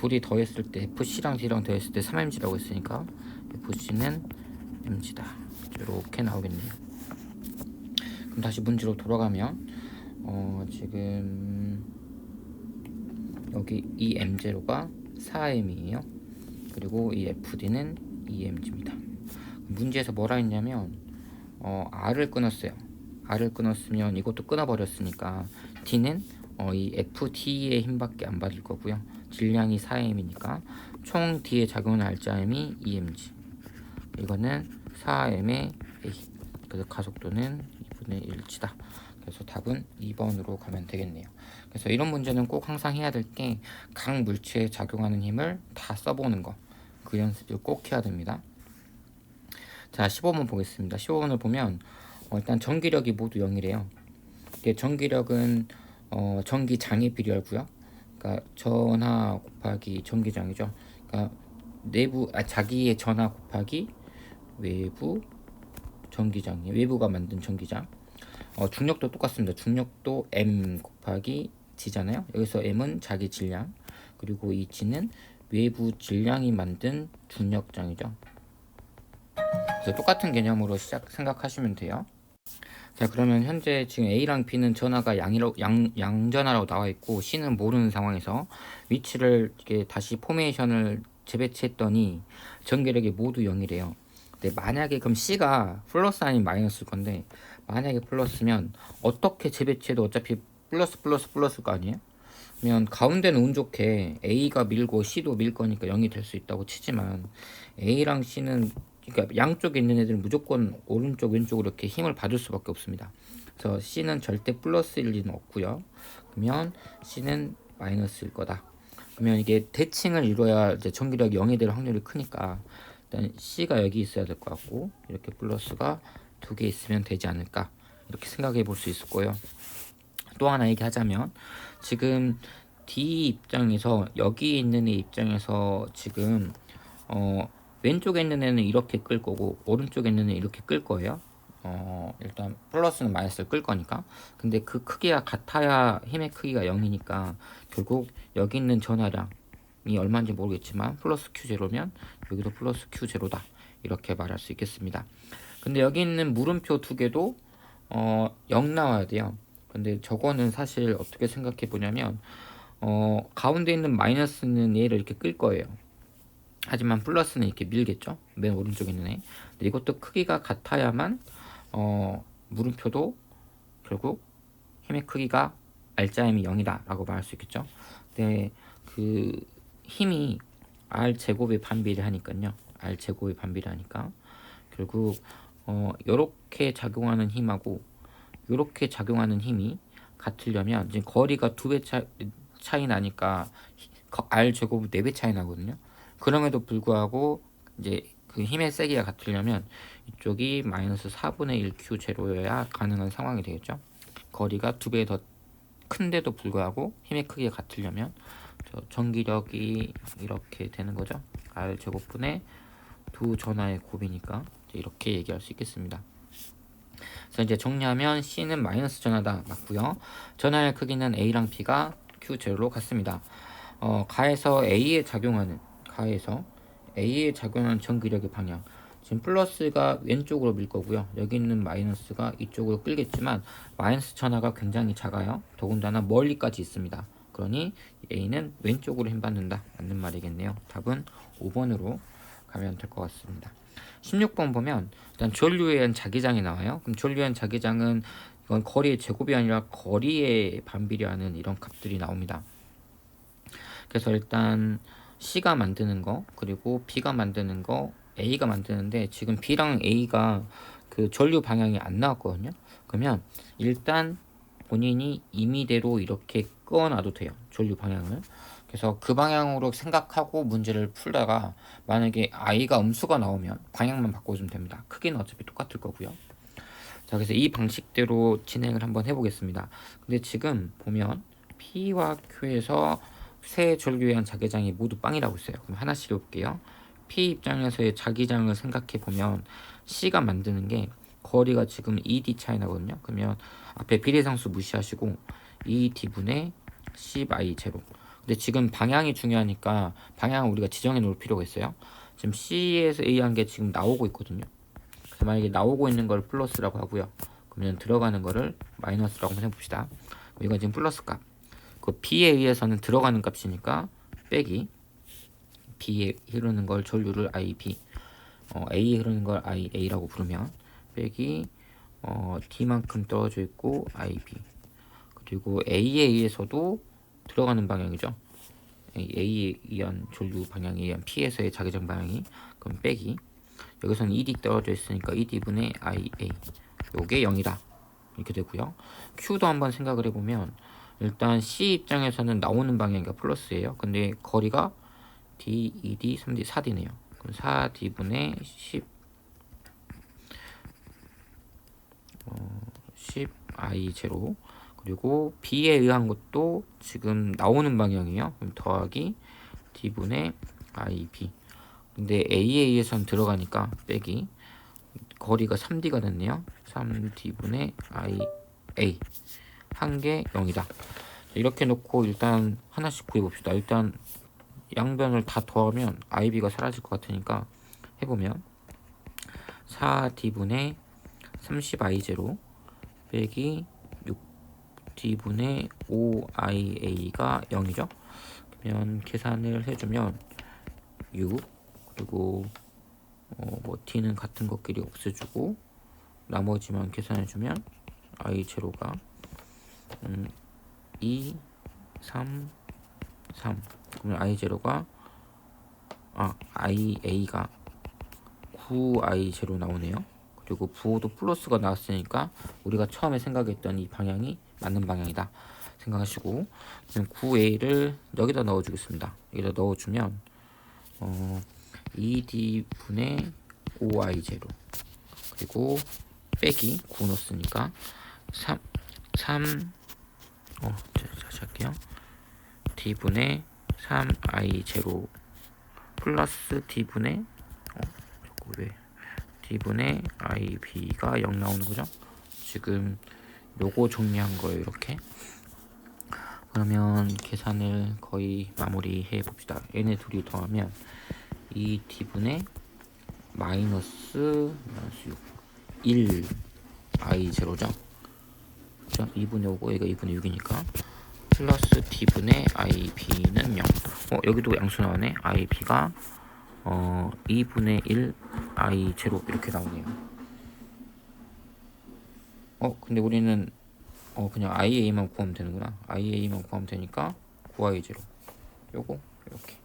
둘이 더했을 때 FC랑 D랑 더했을 때 3mg라고 했으니까 FC는 mg다. 이렇게 나오겠네요. 그럼 다시 문제로 돌아가면 지금 여기 이 m0가 4m이에요. 그리고 이 FD는 2mg입니다. 문제에서 뭐라 했냐면 R을 끊었어요. R을 끊었으면 이것도 끊어버렸으니까 D는 이 FT의 힘밖에 안 받을 거고요. 질량이 4m이니까 총 D에 작용하는 알짜임이 2mg. 이거는 4m의 A. 그래서 가속도는 2분의 1치다. 그래서 답은 2번으로 가면 되겠네요. 그래서 이런 문제는 꼭 항상 해야 될 게 각 물체에 작용하는 힘을 다 써보는 거. 그 연습을 꼭 해야 됩니다. 자, 15번 보겠습니다. 15번을 보면 일단 전기력이 모두 0이래요. 전기력은 전기장이 필요하고요. 그러니까 전하 곱하기 전기장이죠. 그러니까 자기의 전하 곱하기 외부 전기장, 외부가 만든 전기장. 중력도 똑같습니다. 중력도 m 곱하기 g잖아요. 여기서 m은 자기 질량, 그리고 이 g는 외부 질량이 만든 중력장이죠. 그래서 똑같은 개념으로 생각하시면 돼요. 자, 그러면 현재 지금 A랑 B는 전하가 양전하라고 나와 있고 C는 모르는 상황에서 위치를 이렇게 다시 포메이션을 재배치했더니 전기력이 모두 0이래요. 근데 만약에 그럼 C가 플러스 아니면 마이너스일 건데, 만약에 플러스면 어떻게 재배치해도 어차피 플러스일 거 아니에요? 그러면 가운데는 운 좋게 A가 밀고 C도 밀 거니까 0이 될 수 있다고 치지만, A랑 C는 그러니까 양쪽에 있는 애들은 무조건 오른쪽 왼쪽으로 이렇게 힘을 받을 수밖에 없습니다. 그래서 C는 절대 플러스일 리는 없고요. 그러면 C는 마이너스일 거다. 그러면 이게 대칭을 이뤄야 이제 전기력이 0이 될 확률이 크니까 일단 C가 여기 있어야 될 것 같고, 이렇게 플러스가 2개 있으면 되지 않을까, 이렇게 생각해 볼 수 있을 거예요. 또 하나 얘기하자면, 지금 D 입장에서, 여기 있는 애 입장에서 지금 왼쪽에 있는 애는 이렇게 끌 거고 오른쪽에 있는 애는 이렇게 끌 거예요. 일단 플러스는 마이너스를 끌 거니까. 근데 그 크기가 같아야 힘의 크기가 0이니까 결국 여기 있는 전하량이 얼마인지 모르겠지만 플러스 Q0면 여기도 플러스 Q0다, 이렇게 말할 수 있겠습니다. 근데 여기 있는 물음표 두 개도 0 나와야 돼요. 근데 저거는 사실 어떻게 생각해 보냐면 가운데 있는 마이너스는 얘를 이렇게 끌 거예요. 하지만 플러스는 이렇게 밀겠죠. 맨 오른쪽에 있는 애. 근데 이것도 크기가 같아야만 물음표도 결국 힘의 크기가 R자임이 0이다 라고 말할 수 있겠죠. 근데 그 힘이 R 제곱에 반비례하니까요. R 제곱에 반비례하니까 결국 요렇게 작용하는 힘하고 요렇게 작용하는 힘이 같으려면 이제 거리가 2배 차이 나니까 R 제곱은 4배 차이 나거든요. 그럼에도 불구하고 이제 그 힘의 세기가 같으려면 이쪽이 마이너스 4분의 1 Q0여야 가능한 상황이 되겠죠. 거리가 2배 더 큰데도 불구하고 힘의 크기가 같으려면 전기력이 이렇게 되는 거죠. R 제곱분의 두 전하의 곱이니까 이렇게 얘기할 수 있겠습니다. 그래서 이제 정리하면 C는 마이너스 전하다 맞고요. 전하의 크기는 A랑 B가 Q0로 같습니다. 가에서 A에 작용하는 전기력의 방향, 지금 플러스가 왼쪽으로 밀 거고요. 여기 있는 마이너스가 이쪽으로 끌겠지만 마이너스 전하가 굉장히 작아요. 더군다나 멀리까지 있습니다. 그러니 A는 왼쪽으로 힘받는다, 맞는 말이겠네요. 답은 5번으로 가면 될 것 같습니다. 16번 보면 일단 전류에 의한 자기장이 나와요. 그럼 전류에 의한 자기장은 이건 거리의 제곱이 아니라 거리에 반비례하는 이런 값들이 나옵니다. 그래서 일단 C가 만드는 거, 그리고 B가 만드는 거, A가 만드는데 지금 B랑 A가 그 전류 방향이 안 나왔거든요. 그러면 일단 본인이 임의대로 이렇게 끄어놔도 돼요, 전류 방향을. 그래서 그 방향으로 생각하고 문제를 풀다가 만약에 I가 음수가 나오면 방향만 바꿔주면 됩니다. 크기는 어차피 똑같을 거고요. 자, 그래서 이 방식대로 진행을 한번 해보겠습니다. 근데 지금 보면 P와 Q에서 세 전류에 의한 자기장이 모두 빵이라고 있어요. 그럼 하나씩 해볼게요. P 입장에서의 자기장을 생각해 보면 C가 만드는 게 거리가 지금 2D 차이 나거든요. 그러면 앞에 비례상수 무시하시고 2D분의 10I 제곱. 근데 지금 방향이 중요하니까 방향을 우리가 지정해 놓을 필요가 있어요. 지금 C에서 A 한 게 지금 나오고 있거든요. 그래서 만약에 나오고 있는 걸 플러스라고 하고요. 그러면 들어가는 거를 마이너스라고 한번 해봅시다. 이건 지금 플러스 값. 그 B에 의해서는 들어가는 값이니까 빼기 B에 흐르는 걸 전류를 IB, A에 흐르는 걸 IA라고 부르면 빼기 D만큼 떨어져 있고 IB, 그리고 A에 의해서도 들어가는 방향이죠. A에 의한 전류 방향에 의한 P에서의 자기장 방향이, 그럼 빼기 여기서는 ED 떨어져 있으니까 ED분의 IA, 요게 0이다 이렇게 되고요. Q도 한번 생각을 해보면 일단 C 입장에서는 나오는 방향이 플러스예요. 근데 거리가 D, ED, 3D, 4D네요. 그럼 4D분의 10 I0, 그리고 B에 의한 것도 지금 나오는 방향이에요. 그럼 더하기 D분의 IB. 근데 A에 의해서는 들어가니까 빼기 거리가 3D가 됐네요. 3D분의 IA, 한 개 0이다. 이렇게 놓고 일단 하나씩 구해봅시다. 일단 양변을 다 더하면 IB가 사라질 것 같으니까 해보면 4D분의 30I0 빼기 6D분의 5IA가 0이죠. 그러면 계산을 해주면 6, 그리고 뭐 D는 같은 것끼리 없애주고 나머지만 계산해주면 I0가 2, 3, 3. 그러면 I0가 IA가 9I0 나오네요. 그리고 부호도 플러스가 나왔으니까 우리가 처음에 생각했던 이 방향이 맞는 방향이다 생각하시고, 그럼 9A를 여기다 넣어주겠습니다. 여기다 넣어주면 2D분의 5I0, 그리고 빼기 9 넣었으니까 3 다시 할게요. D분의 3I0 플러스 D분의 D분의 IB가 0 나오는 거죠. 지금 요거 정리한 거예요. 이렇게. 그러면 계산을 거의 마무리해 봅시다. 얘네 둘이 더하면 2D분의 마이너스 6, 1 I0죠. 그렇죠? 2분의 5고 얘가 2분의 6이니까 플러스 D분의 IB는 0. 여기도 양수 나오네. IB가 2분의 1 I0 이렇게 나오네요. 근데 우리는 그냥 IA만 구하면 되는구나. IA만 구하면 되니까 9I0 요거 이렇게.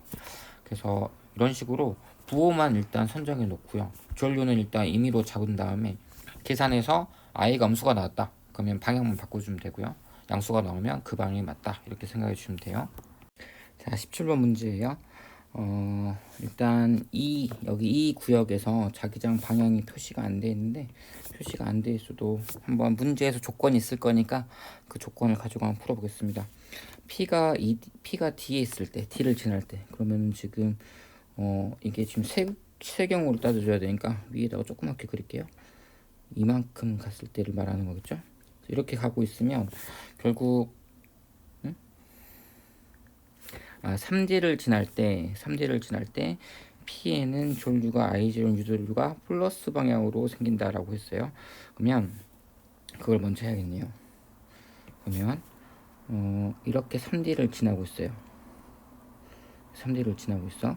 그래서 이런 식으로 부호만 일단 선정해 놓고요. 전류는 일단 임의로 잡은 다음에 계산해서 I가 음수가 나왔다. 그러면 방향만 바꿔주면 되고요. 양수가 나오면 그 방향이 맞다. 이렇게 생각해 주시면 돼요. 자, 17번 문제예요. 일단 여기 이 구역에서 자기장 방향이 표시가 안 돼 있는데, 표시가 안 돼 있어도 한번 문제에서 조건이 있을 거니까 그 조건을 가지고 한번 풀어보겠습니다. P가 D에 있을 때, D를 지날 때, 그러면 지금 이게 지금 세경으로 따져줘야 되니까 위에다가 조그맣게 그릴게요. 이만큼 갔을 때를 말하는 거겠죠. 이렇게 가고 있으면 결국 3D를 지날 때 P에는 전류가 I0 유전류가 플러스 방향으로 생긴다라고 했어요. 그러면 그걸 먼저 해야겠네요. 그러면 이렇게 3D를 지나고 있어요. 3D를 지나고 있어.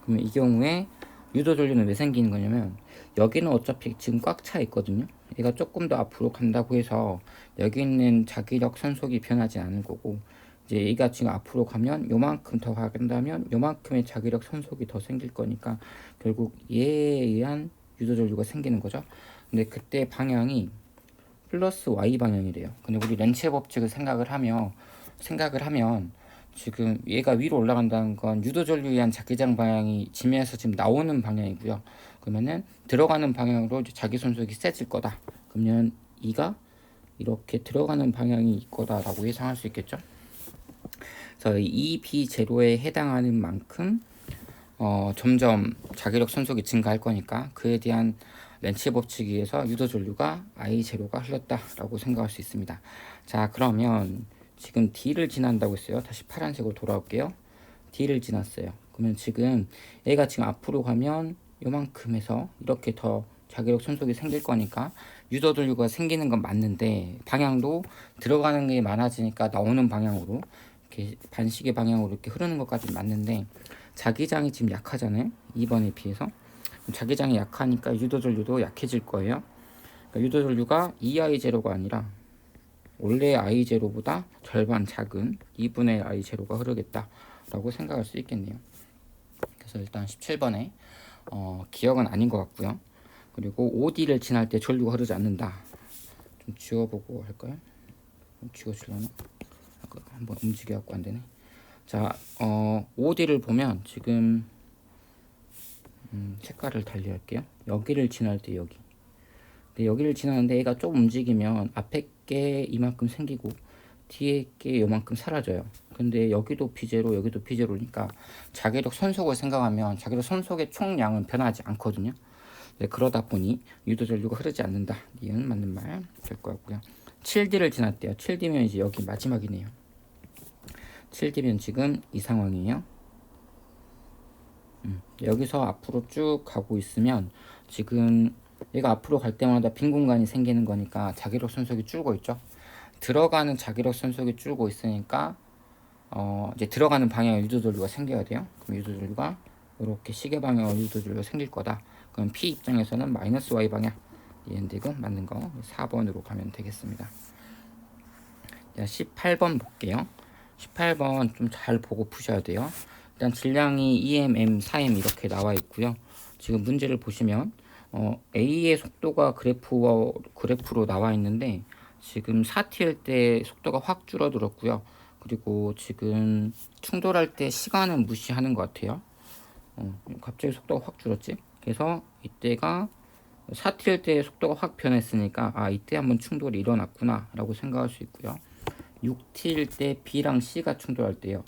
그러면 이 경우에 유도 전류는 왜 생기는 거냐면, 여기는 어차피 지금 꽉 차 있거든요. 얘가 조금 더 앞으로 간다고 해서 여기 있는 자기력 선속이 변하지 않을 거고, 이제 얘가 지금 앞으로 가면 요만큼 더 간다면 요만큼의 자기력 선속이 더 생길 거니까 결국 얘에 의한 유도 전류가 생기는 거죠. 근데 그때 방향이 플러스 Y 방향이래요. 근데 우리 렌츠의 법칙을 생각을 하면 지금 얘가 위로 올라간다는 건 유도 전류에 의한 자기장 방향이 지면에서 지금 나오는 방향이고요. 그러면은 들어가는 방향으로 자기 손속이 세질 거다. 그러면 이가 이렇게 들어가는 방향이 있거다라고 예상할 수 있겠죠. 그래서 이 B0에 해당하는 만큼 점점 자기력 선속이 증가할 거니까 그에 대한 렌츠의 법칙에 의해서 유도 전류가 I0가 흘렀다라고 생각할 수 있습니다. 자, 그러면 지금 D를 지난다고 했어요. 다시 파란색으로 돌아올게요. D를 지났어요. 그러면 지금 얘가 지금 앞으로 가면 요만큼 해서 이렇게 더 자기력 손속이 생길 거니까 유도전류가 생기는 건 맞는데 방향도 들어가는 게 많아지니까 나오는 방향으로 이렇게 반시계 방향으로 이렇게 흐르는 것까지 맞는데 자기장이 지금 약하잖아요. 2번에 비해서. 자기장이 약하니까 유도전류도 약해질 거예요. 그러니까 유도전류가 2I0가 아니라 원래 I0보다 절반 작은 2분의 I0가 흐르겠다라고 생각할 수 있겠네요. 그래서 일단 17번에 기억은 아닌 것 같고요. 그리고 OD를 지날 때 전류가 흐르지 않는다. 좀 지워보고 할까요? 지워주려나? 한번 움직여갖고 안 되네. 자, OD를 보면 지금 색깔을 달리 할게요. 여기를 지날 때 여기. 근데 여기를 지나는데 얘가 좀 움직이면 앞에 게 이만큼 생기고 뒤에 게 요만큼 사라져요. 근데 여기도 비제로 여기도 비제로니까 자기력 손속을 생각하면 자기력 손속의 총량은 변하지 않거든요. 네, 그러다 보니 유도전류가 흐르지 않는다. 이건 맞는 말 될 것 같고요. 7D를 지났대요. 7D면 이제 여기 마지막이네요. 7D면 지금 이 상황이에요. 여기서 앞으로 쭉 가고 있으면 지금 얘가 앞으로 갈 때마다 빈 공간이 생기는 거니까 자기력 손속이 줄고 있죠. 들어가는 자기력 손속이 줄고 있으니까 이제 들어가는 방향에 유도전류가 생겨야 돼요. 그럼 유도전류가 이렇게 시계 방향으로 유도전류가 생길 거다. 그럼 P 입장에서는 마이너스 Y 방향. 이엔딩은 맞는 거 4번으로 가면 되겠습니다. 자, 18번 볼게요. 18번 좀 잘 보고 푸셔야 돼요. 일단 질량이 2m, 4m 이렇게 나와 있고요. 지금 문제를 보시면 A의 속도가 그래프로 나와 있는데 지금 4T일 때 속도가 확 줄어들었고요. 그리고 지금 충돌할 때 시간은 무시하는 것 같아요. 갑자기 속도가 확 줄었지? 그래서 이때가 4T일 때 속도가 확 변했으니까 이때 한번 충돌이 일어났구나 라고 생각할 수 있고요. 6T일 때 B랑 C가 충돌할 때요.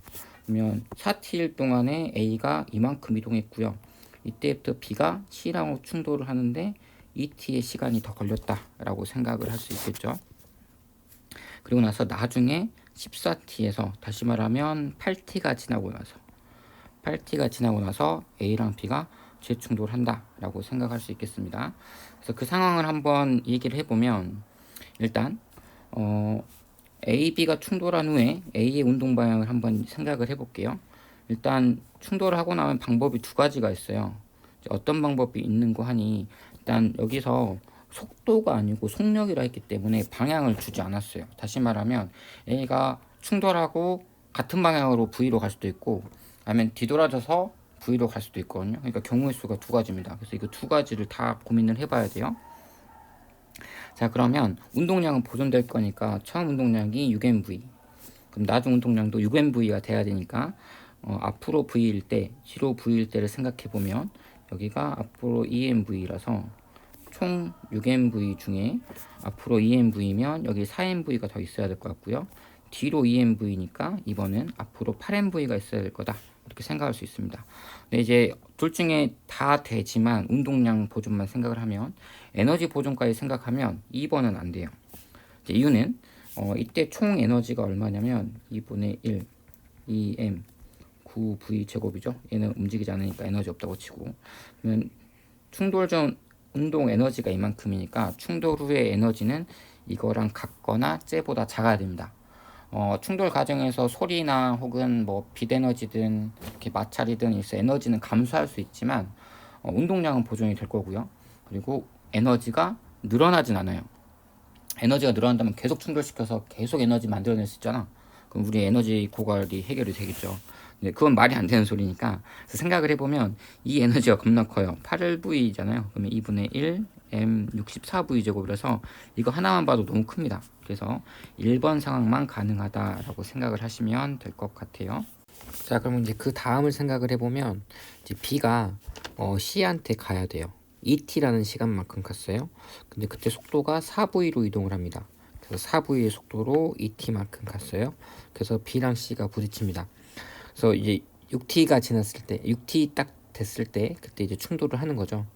그러면 4T일 동안에 A가 이만큼 이동했고요. 이때부터 B가 C랑 충돌을 하는데 2T의 시간이 더 걸렸다라고 생각을 할 수 있겠죠. 그리고 나서 나중에 14T에서 다시 말하면 8T가 지나고 나서 A랑 B가 재충돌한다라고 생각할 수 있겠습니다. 그래서 그 상황을 한번 얘기를 해보면 일단 A, B가 충돌한 후에 A의 운동 방향을 한번 생각을 해볼게요. 일단 충돌을 하고 나면 방법이 두 가지가 있어요. 어떤 방법이 있는고 하니 일단 여기서 속도가 아니고 속력이라 했기 때문에 방향을 주지 않았어요. 다시 말하면 A가 충돌하고 같은 방향으로 V로 갈 수도 있고 아니면 뒤돌아져서 V로 갈 수도 있거든요. 그러니까 경우의 수가 두 가지입니다. 그래서 이거 두 가지를 다 고민을 해봐야 돼요. 자, 그러면 운동량은 보존될 거니까 처음 운동량이 6mv, 그럼 나중 운동량도 6mv가 돼야 되니까 앞으로 V일 때, 뒤로 V일 때를 생각해 보면 여기가 앞으로 2mv라서 총 6mv 중에 앞으로 2mv면 여기 4mv가 더 있어야 될 것 같고요. 뒤로 2mv니까 이번엔 앞으로 8mv가 있어야 될 거다. 이렇게 생각할 수 있습니다. 근데 이제 둘 중에 다 되지만 운동량 보존만 생각을 하면 에너지 보존까지 생각하면 2번은 안 돼요. 이제 이유는 이때 총 에너지가 얼마냐면 2분의 1 2m 9v 제곱이죠. 얘는 움직이지 않으니까 에너지 없다고 치고 그러면 충돌 전 운동 에너지가 이만큼이니까 충돌 후의 에너지는 이거랑 같거나 쟤보다 작아야 됩니다. 충돌 과정에서 소리나 혹은 뭐 빛 에너지든 이렇게 마찰이든 있어 에너지는 감소할 수 있지만 운동량은 보존이 될 거고요. 그리고 에너지가 늘어나진 않아요. 에너지가 늘어난다면 계속 충돌시켜서 계속 에너지 만들어낼 수 있잖아. 그럼 우리 에너지 고갈이 해결이 되겠죠. 근데 그건 말이 안 되는 소리니까 생각을 해보면 이 에너지가 겁나 커요. 8V잖아요. 그러면 2분의 1 M 64V 제곱이라서 이거 하나만 봐도 너무 큽니다. 그래서 1번 상황만 가능하다라고 생각을 하시면 될 것 같아요. 자, 그러면 이제 그 다음을 생각을 해보면 이제 B가 C한테 가야 돼요. ET라는 시간만큼 갔어요. 근데 그때 속도가 4V로 이동을 합니다. 그래서 4V의 속도로 ET만큼 갔어요. 그래서 B랑 C가 부딪힙니다. 그래서 이제 6T가 지났을 때, 6T 딱 됐을 때 그때 이제 충돌을 하는 거죠.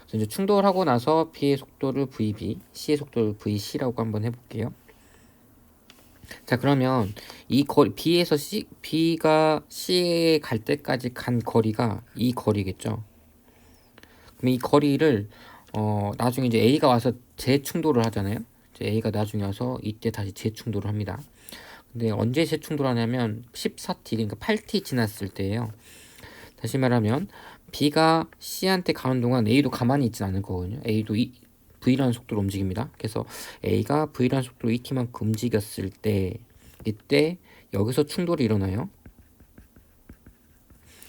그래서 이제 충돌하고 나서 B의 속도를 VB, C의 속도를 VC라고 한번 해볼게요. 자, 그러면 이 거리 B에서 B가 C에 갈 때까지 간 거리가 이 거리겠죠. 그럼 이 거리를 나중에 이제 A가 와서 재충돌을 하잖아요. 이제 A가 나중에 와서 이때 다시 재충돌을 합니다. 근데 언제 재충돌하냐면 14t, 그러니까 8t 지났을 때예요. 다시 말하면 B가 C한테 가는 동안 A도 가만히 있진 않을 거거든요. A도 V라는 속도로 움직입니다. 그래서 A가 V라는 속도로 2t만큼 움직였을 때 이때 여기서 충돌이 일어나요.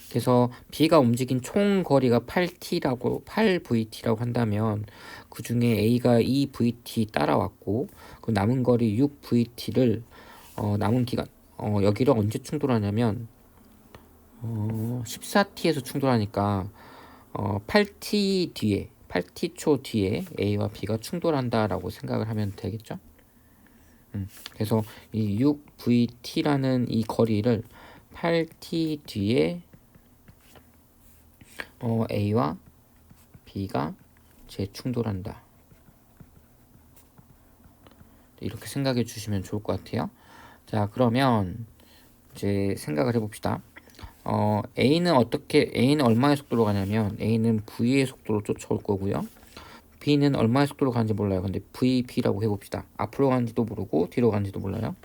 그래서 B가 움직인 총 거리가 8VT라고 한다면 그 중에 A가 2VT 따라왔고 그 남은 거리 6VT를 남은 기간 여기를 언제 충돌하냐면 14t에서 충돌하니까 8t 초 뒤에 A와 B가 충돌한다라고 생각을 하면 되겠죠. 그래서 이 6VT라는 이 거리를 8t 뒤에 A와 B가 재충돌한다. 이렇게 생각해 주시면 좋을 것 같아요. 자, 그러면 이제 생각을 해봅시다. A는 얼마의 속도로 가냐면 A는 V의 속도로 쫓아올 거고요. B는 얼마의 속도로 가는지 몰라요. 근데 VB라고 해봅시다. 앞으로 가는지도 모르고 뒤로 가는지도 몰라요.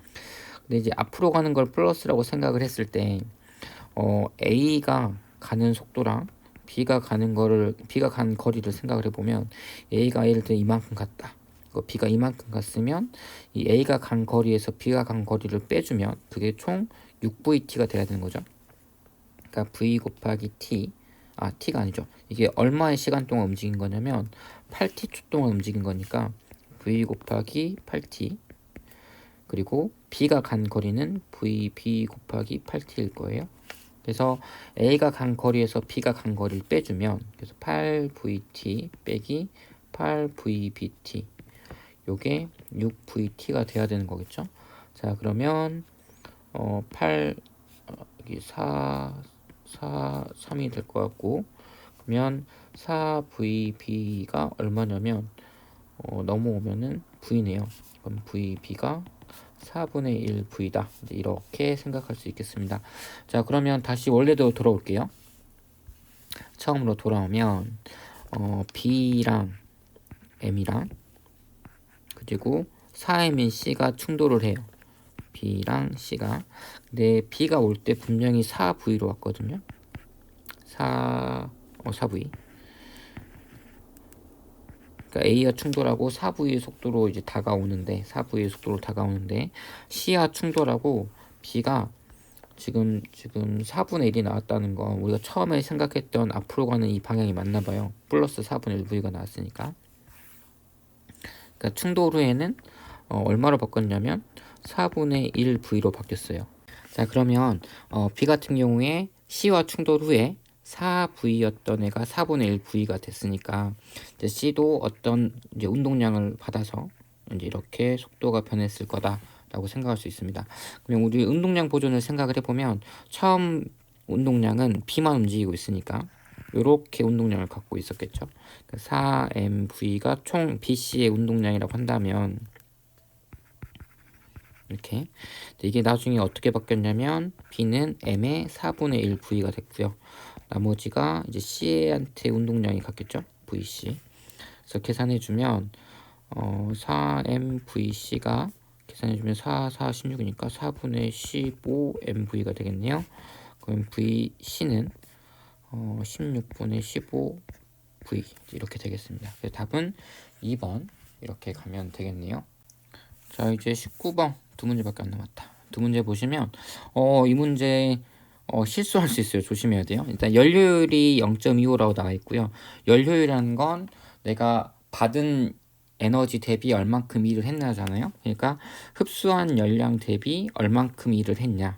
근데 이제 앞으로 가는 걸 플러스라고 생각을 했을 때 A가 가는 속도랑 B가 간 거리를 생각을 해보면 A가 예를 들어 이만큼 갔다. B가 이만큼 갔으면 이 A가 간 거리에서 B가 간 거리를 빼주면 그게 총 6VT가 돼야 되는 거죠. 그러니까 V 곱하기 T, T가 아니죠. 이게 얼마의 시간 동안 움직인 거냐면 8T초 동안 움직인 거니까 V 곱하기 8T, 그리고 B가 간 거리는 VB 곱하기 8T일 거예요. 그래서 A가 간 거리에서 B가 간 거리를 빼주면 그래서 8VT 빼기 8VBT, 요게 6VT가 돼야 되는 거겠죠. 자, 그러면 8 여기 3이 될 것 같고, 그러면 4VB가 얼마냐면 넘어오면은 V네요. 그럼 VB가 4분의 1 V다. 이렇게 생각할 수 있겠습니다. 자, 그러면 다시 원래대로 돌아올게요. 처음으로 돌아오면 B랑 M이랑 그리고 4M인 C가 충돌을 해요. B랑 C가. 근데 B가 올 때 분명히 4V로 왔거든요. 4V. 그러니까 A와 충돌하고 4V의 속도로 이제 다가오는데, 4V의 속도로 다가오는데 C와 충돌하고 B가 지금 4분의 1이 나왔다는 건 우리가 처음에 생각했던 앞으로 가는 이 방향이 맞나 봐요. 플러스 4분의 1V가 나왔으니까. 그러니까 충돌 후에는 얼마로 바꿨냐면 4분의 1V로 바뀌었어요. 자, 그러면 B 같은 경우에 C와 충돌 후에 4V였던 애가 4분의 1V가 됐으니까 이제 C도 어떤 이제 운동량을 받아서 이제 이렇게 속도가 변했을 거다라고 생각할 수 있습니다. 그러면 우리 운동량 보존을 생각을 해보면 처음 운동량은 B만 움직이고 있으니까 이렇게 운동량을 갖고 있었겠죠. 4MV가 총 BC의 운동량이라고 한다면 이렇게 이게 나중에 어떻게 바뀌었냐면 B는 M의 4분의 1 V가 됐고요. 나머지가 이제 C한테 운동량이 갔겠죠. VC. 그래서 계산해주면 4MVC가 계산해주면 4, 4, 16이니까 4분의 15 MV가 되겠네요. 그럼 VC는 16분의 15V 이렇게 되겠습니다. 그래서 답은 2번 이렇게 가면 되겠네요. 자, 이제 19번 두 문제밖에 안 남았다. 두 문제 보시면 이 문제 실수할 수 있어요. 조심해야 돼요. 일단 연료율이 0.25라고 나와 있고요. 연료율이라는 건 내가 받은 에너지 대비 얼만큼 일을 했냐잖아요. 그러니까 흡수한 열량 대비 얼만큼 일을 했냐.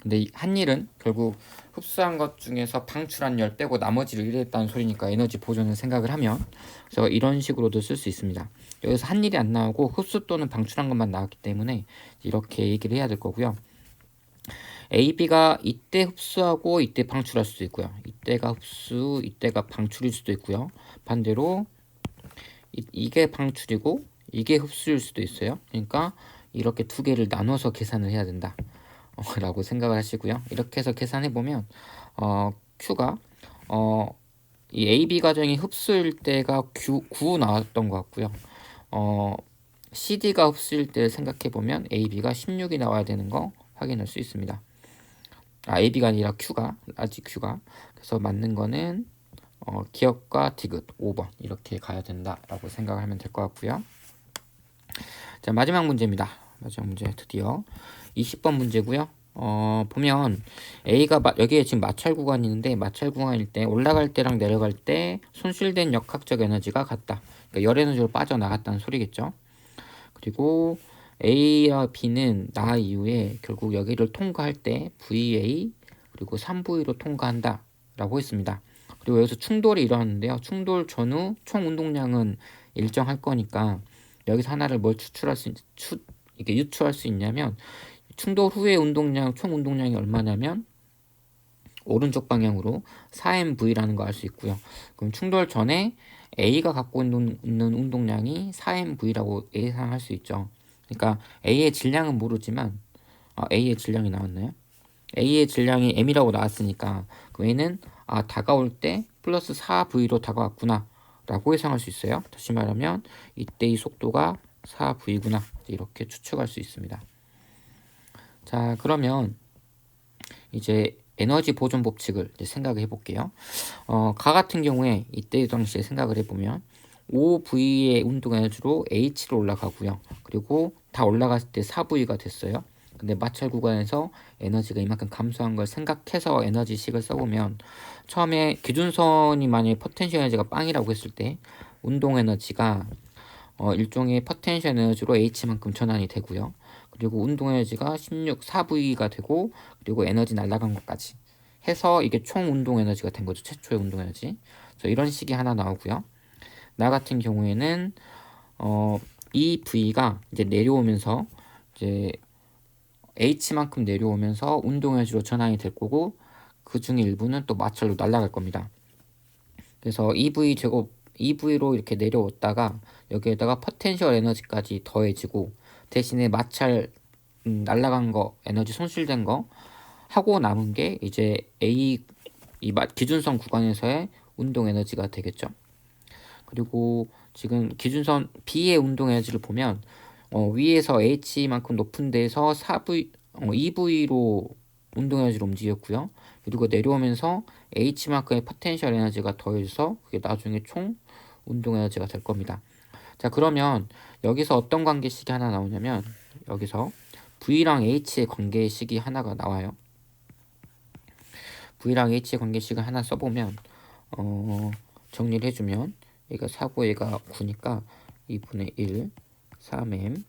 근데 한 일은 결국 흡수한 것 중에서 방출한 열 빼고 나머지를 일했다는 소리니까 에너지 보존을 생각을 하면 그래서 이런 식으로도 쓸 수 있습니다. 여기서 한 일이 안 나오고 흡수 또는 방출한 것만 나왔기 때문에 이렇게 얘기를 해야 될 거고요. A, B가 이때 흡수하고 이때 방출할 수도 있고요. 이때가 흡수, 이때가 방출일 수도 있고요. 반대로 이게 방출이고 이게 흡수일 수도 있어요. 그러니까 이렇게 두 개를 나눠서 계산을 해야 된다 라고 생각을 하시고요. 이렇게 해서 계산해 보면 Q가 이 AB 과정이 흡수일 때가 9 나왔던 것 같고요. CD가 흡수일 때 생각해 보면 AB가 16이 나와야 되는 거 확인할 수 있습니다. AB가 아니라 Q가, 아직 Q가. 그래서 맞는 거는 기억과 디귿 5번 이렇게 가야 된다라고 생각하면 될 것 같고요. 자, 마지막 문제입니다. 마지막 문제 드디어 20번 문제고요. 보면 A가 여기에 지금 마찰 구간이 있는데 마찰 구간일 때 올라갈 때랑 내려갈 때 손실된 역학적 에너지가 같다. 그러니까 열 에너지로 빠져나갔다는 소리겠죠. 그리고 A와 B는 나 이후에 결국 여기를 통과할 때 VA 그리고 3V로 통과한다 라고 했습니다. 그리고 여기서 충돌이 일어났는데요. 충돌 전후 총 운동량은 일정할 거니까 여기서 하나를 뭘 이렇게 유추할 수 있냐면 충돌 후의 운동량, 총 운동량이 얼마냐면 오른쪽 방향으로 4mV라는 거 알 수 있고요. 그럼 충돌 전에 A가 갖고 있는 운동량이 4mV라고 예상할 수 있죠. 그러니까 A의 질량은 모르지만 A의 질량이 나왔나요? A의 질량이 M이라고 나왔으니까 그 A는 다가올 때 플러스 4V로 다가왔구나 라고 예상할 수 있어요. 다시 말하면 이때의 속도가 4V구나 이렇게 추측할 수 있습니다. 자, 그러면 이제 에너지 보존 법칙을 이제 생각해 볼게요. 가 같은 경우에 이때 당시에 생각을 해보면 5V의 운동 에너지로 H로 올라가고요. 그리고 다 올라갔을 때 4V가 됐어요. 근데 마찰 구간에서 에너지가 이만큼 감소한 걸 생각해서 에너지식을 써보면 처음에 기준선이 만약에 포텐셜 에너지가 빵이라고 했을 때 운동 에너지가 일종의 포텐셜 에너지로 H만큼 전환이 되고요. 그리고 운동 에너지가 4V가 되고 그리고 에너지 날아간 것까지 해서 이게 총 운동 에너지가 된 거죠. 최초의 운동 에너지. 그래서 이런 식이 하나 나오고요. 나 같은 경우에는 이 V가 이제 내려오면서 이제 H만큼 내려오면서 운동 에너지로 전환이 될 거고 그 중에 일부는 또 마찰로 날아갈 겁니다. 그래서 EV 제곱 EV로 이렇게 내려왔다가 여기에다가 포텐셜 에너지까지 더해지고 대신에 마찰 날아간 거 에너지 손실된 거 하고 남은 게 이제 기준선 구간에서의 운동 에너지가 되겠죠. 그리고 지금 기준선 B의 운동 에너지를 보면 위에서 H만큼 높은 데서 2V로 운동 에너지로 움직였고요. 그리고 내려오면서 H만큼의 포텐셜 에너지가 더해져서 그게 나중에 총 운동 에너지가 될 겁니다. 자, 그러면 여기서 어떤 관계식이 하나 나오냐면 여기서 V랑 H의 관계식이 하나가 나와요. V랑 H의 관계식을 하나 써보면 정리를 해주면 얘가 4고 얘가 9니까 2분의 1 3m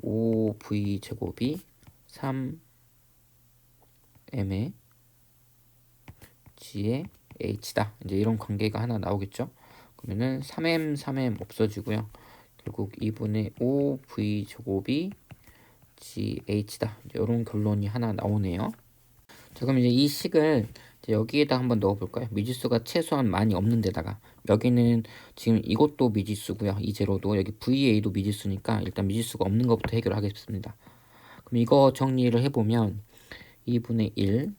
5V 제곱이 3m의 G의 H다. 이제 이런 관계가 하나 나오겠죠. 그러면은 3m 없어지고요. 결국 2분의 5V 제곱이 GH다. 이런 결론이 하나 나오네요. 자, 그럼 이제 이 식을 이제 여기에다 한번 넣어볼까요? 미지수가 최소한 많이 없는 데다가 여기는 지금 이것도 미지수고요. 이 제로도 여기 VA도 미지수니까 일단 미지수가 없는 것부터 해결하겠습니다. 그럼 이거 정리를 해보면 2분의 1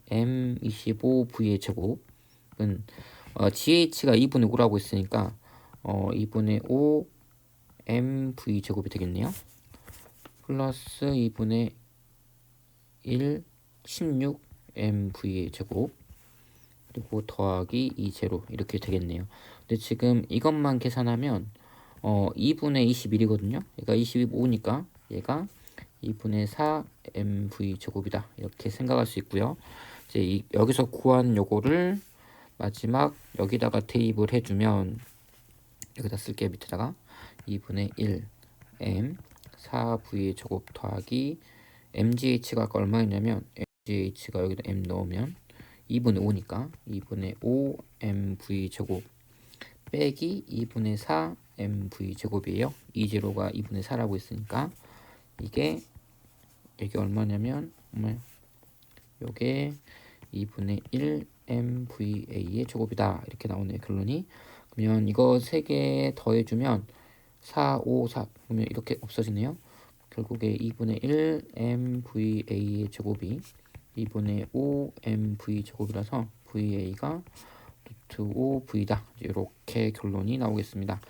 M25V의 제곱은 GH가 2분의 5라고 했으니까 2분의 5 MV 제곱이 되겠네요. 플러스 2분의 1 16 MV의 제곱 그리고 더하기 2 제로 이렇게 되겠네요. 근데 지금 이것만 계산하면 2분의 21이거든요. 얘가 25니까 얘가 2분의 4 MV 제곱이다. 이렇게 생각할 수 있고요. 이제 여기서 구한 요거를 마지막 여기다가 대입을 해주면 여기다 쓸게요. 밑에다가 2분의 1 M 4V의 제곱 더하기 MGH가 아까 얼마였냐면 MGH가 여기다 M 넣으면 2분의 5니까 2분의 5 MV 제곱 빼기 2분의 4 MV 제곱이에요. 이 제로가 2분의 4라고 했으니까 이게 얼마냐면 요게 2분의 1 MVA의 제곱이다. 이렇게 나오네요. 결론이. 그러면 이거 3개 더해주면 4, 5, 4 그러면 이렇게 없어지네요. 결국에 2분의 1 MVA의 제곱이 2분의 5 MV 제곱이라서 VA가 루트 5V다. 이렇게 결론이 나오겠습니다.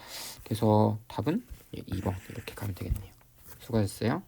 그래서 답은 2번 이렇게 가면 되겠네요. 수고하셨어요.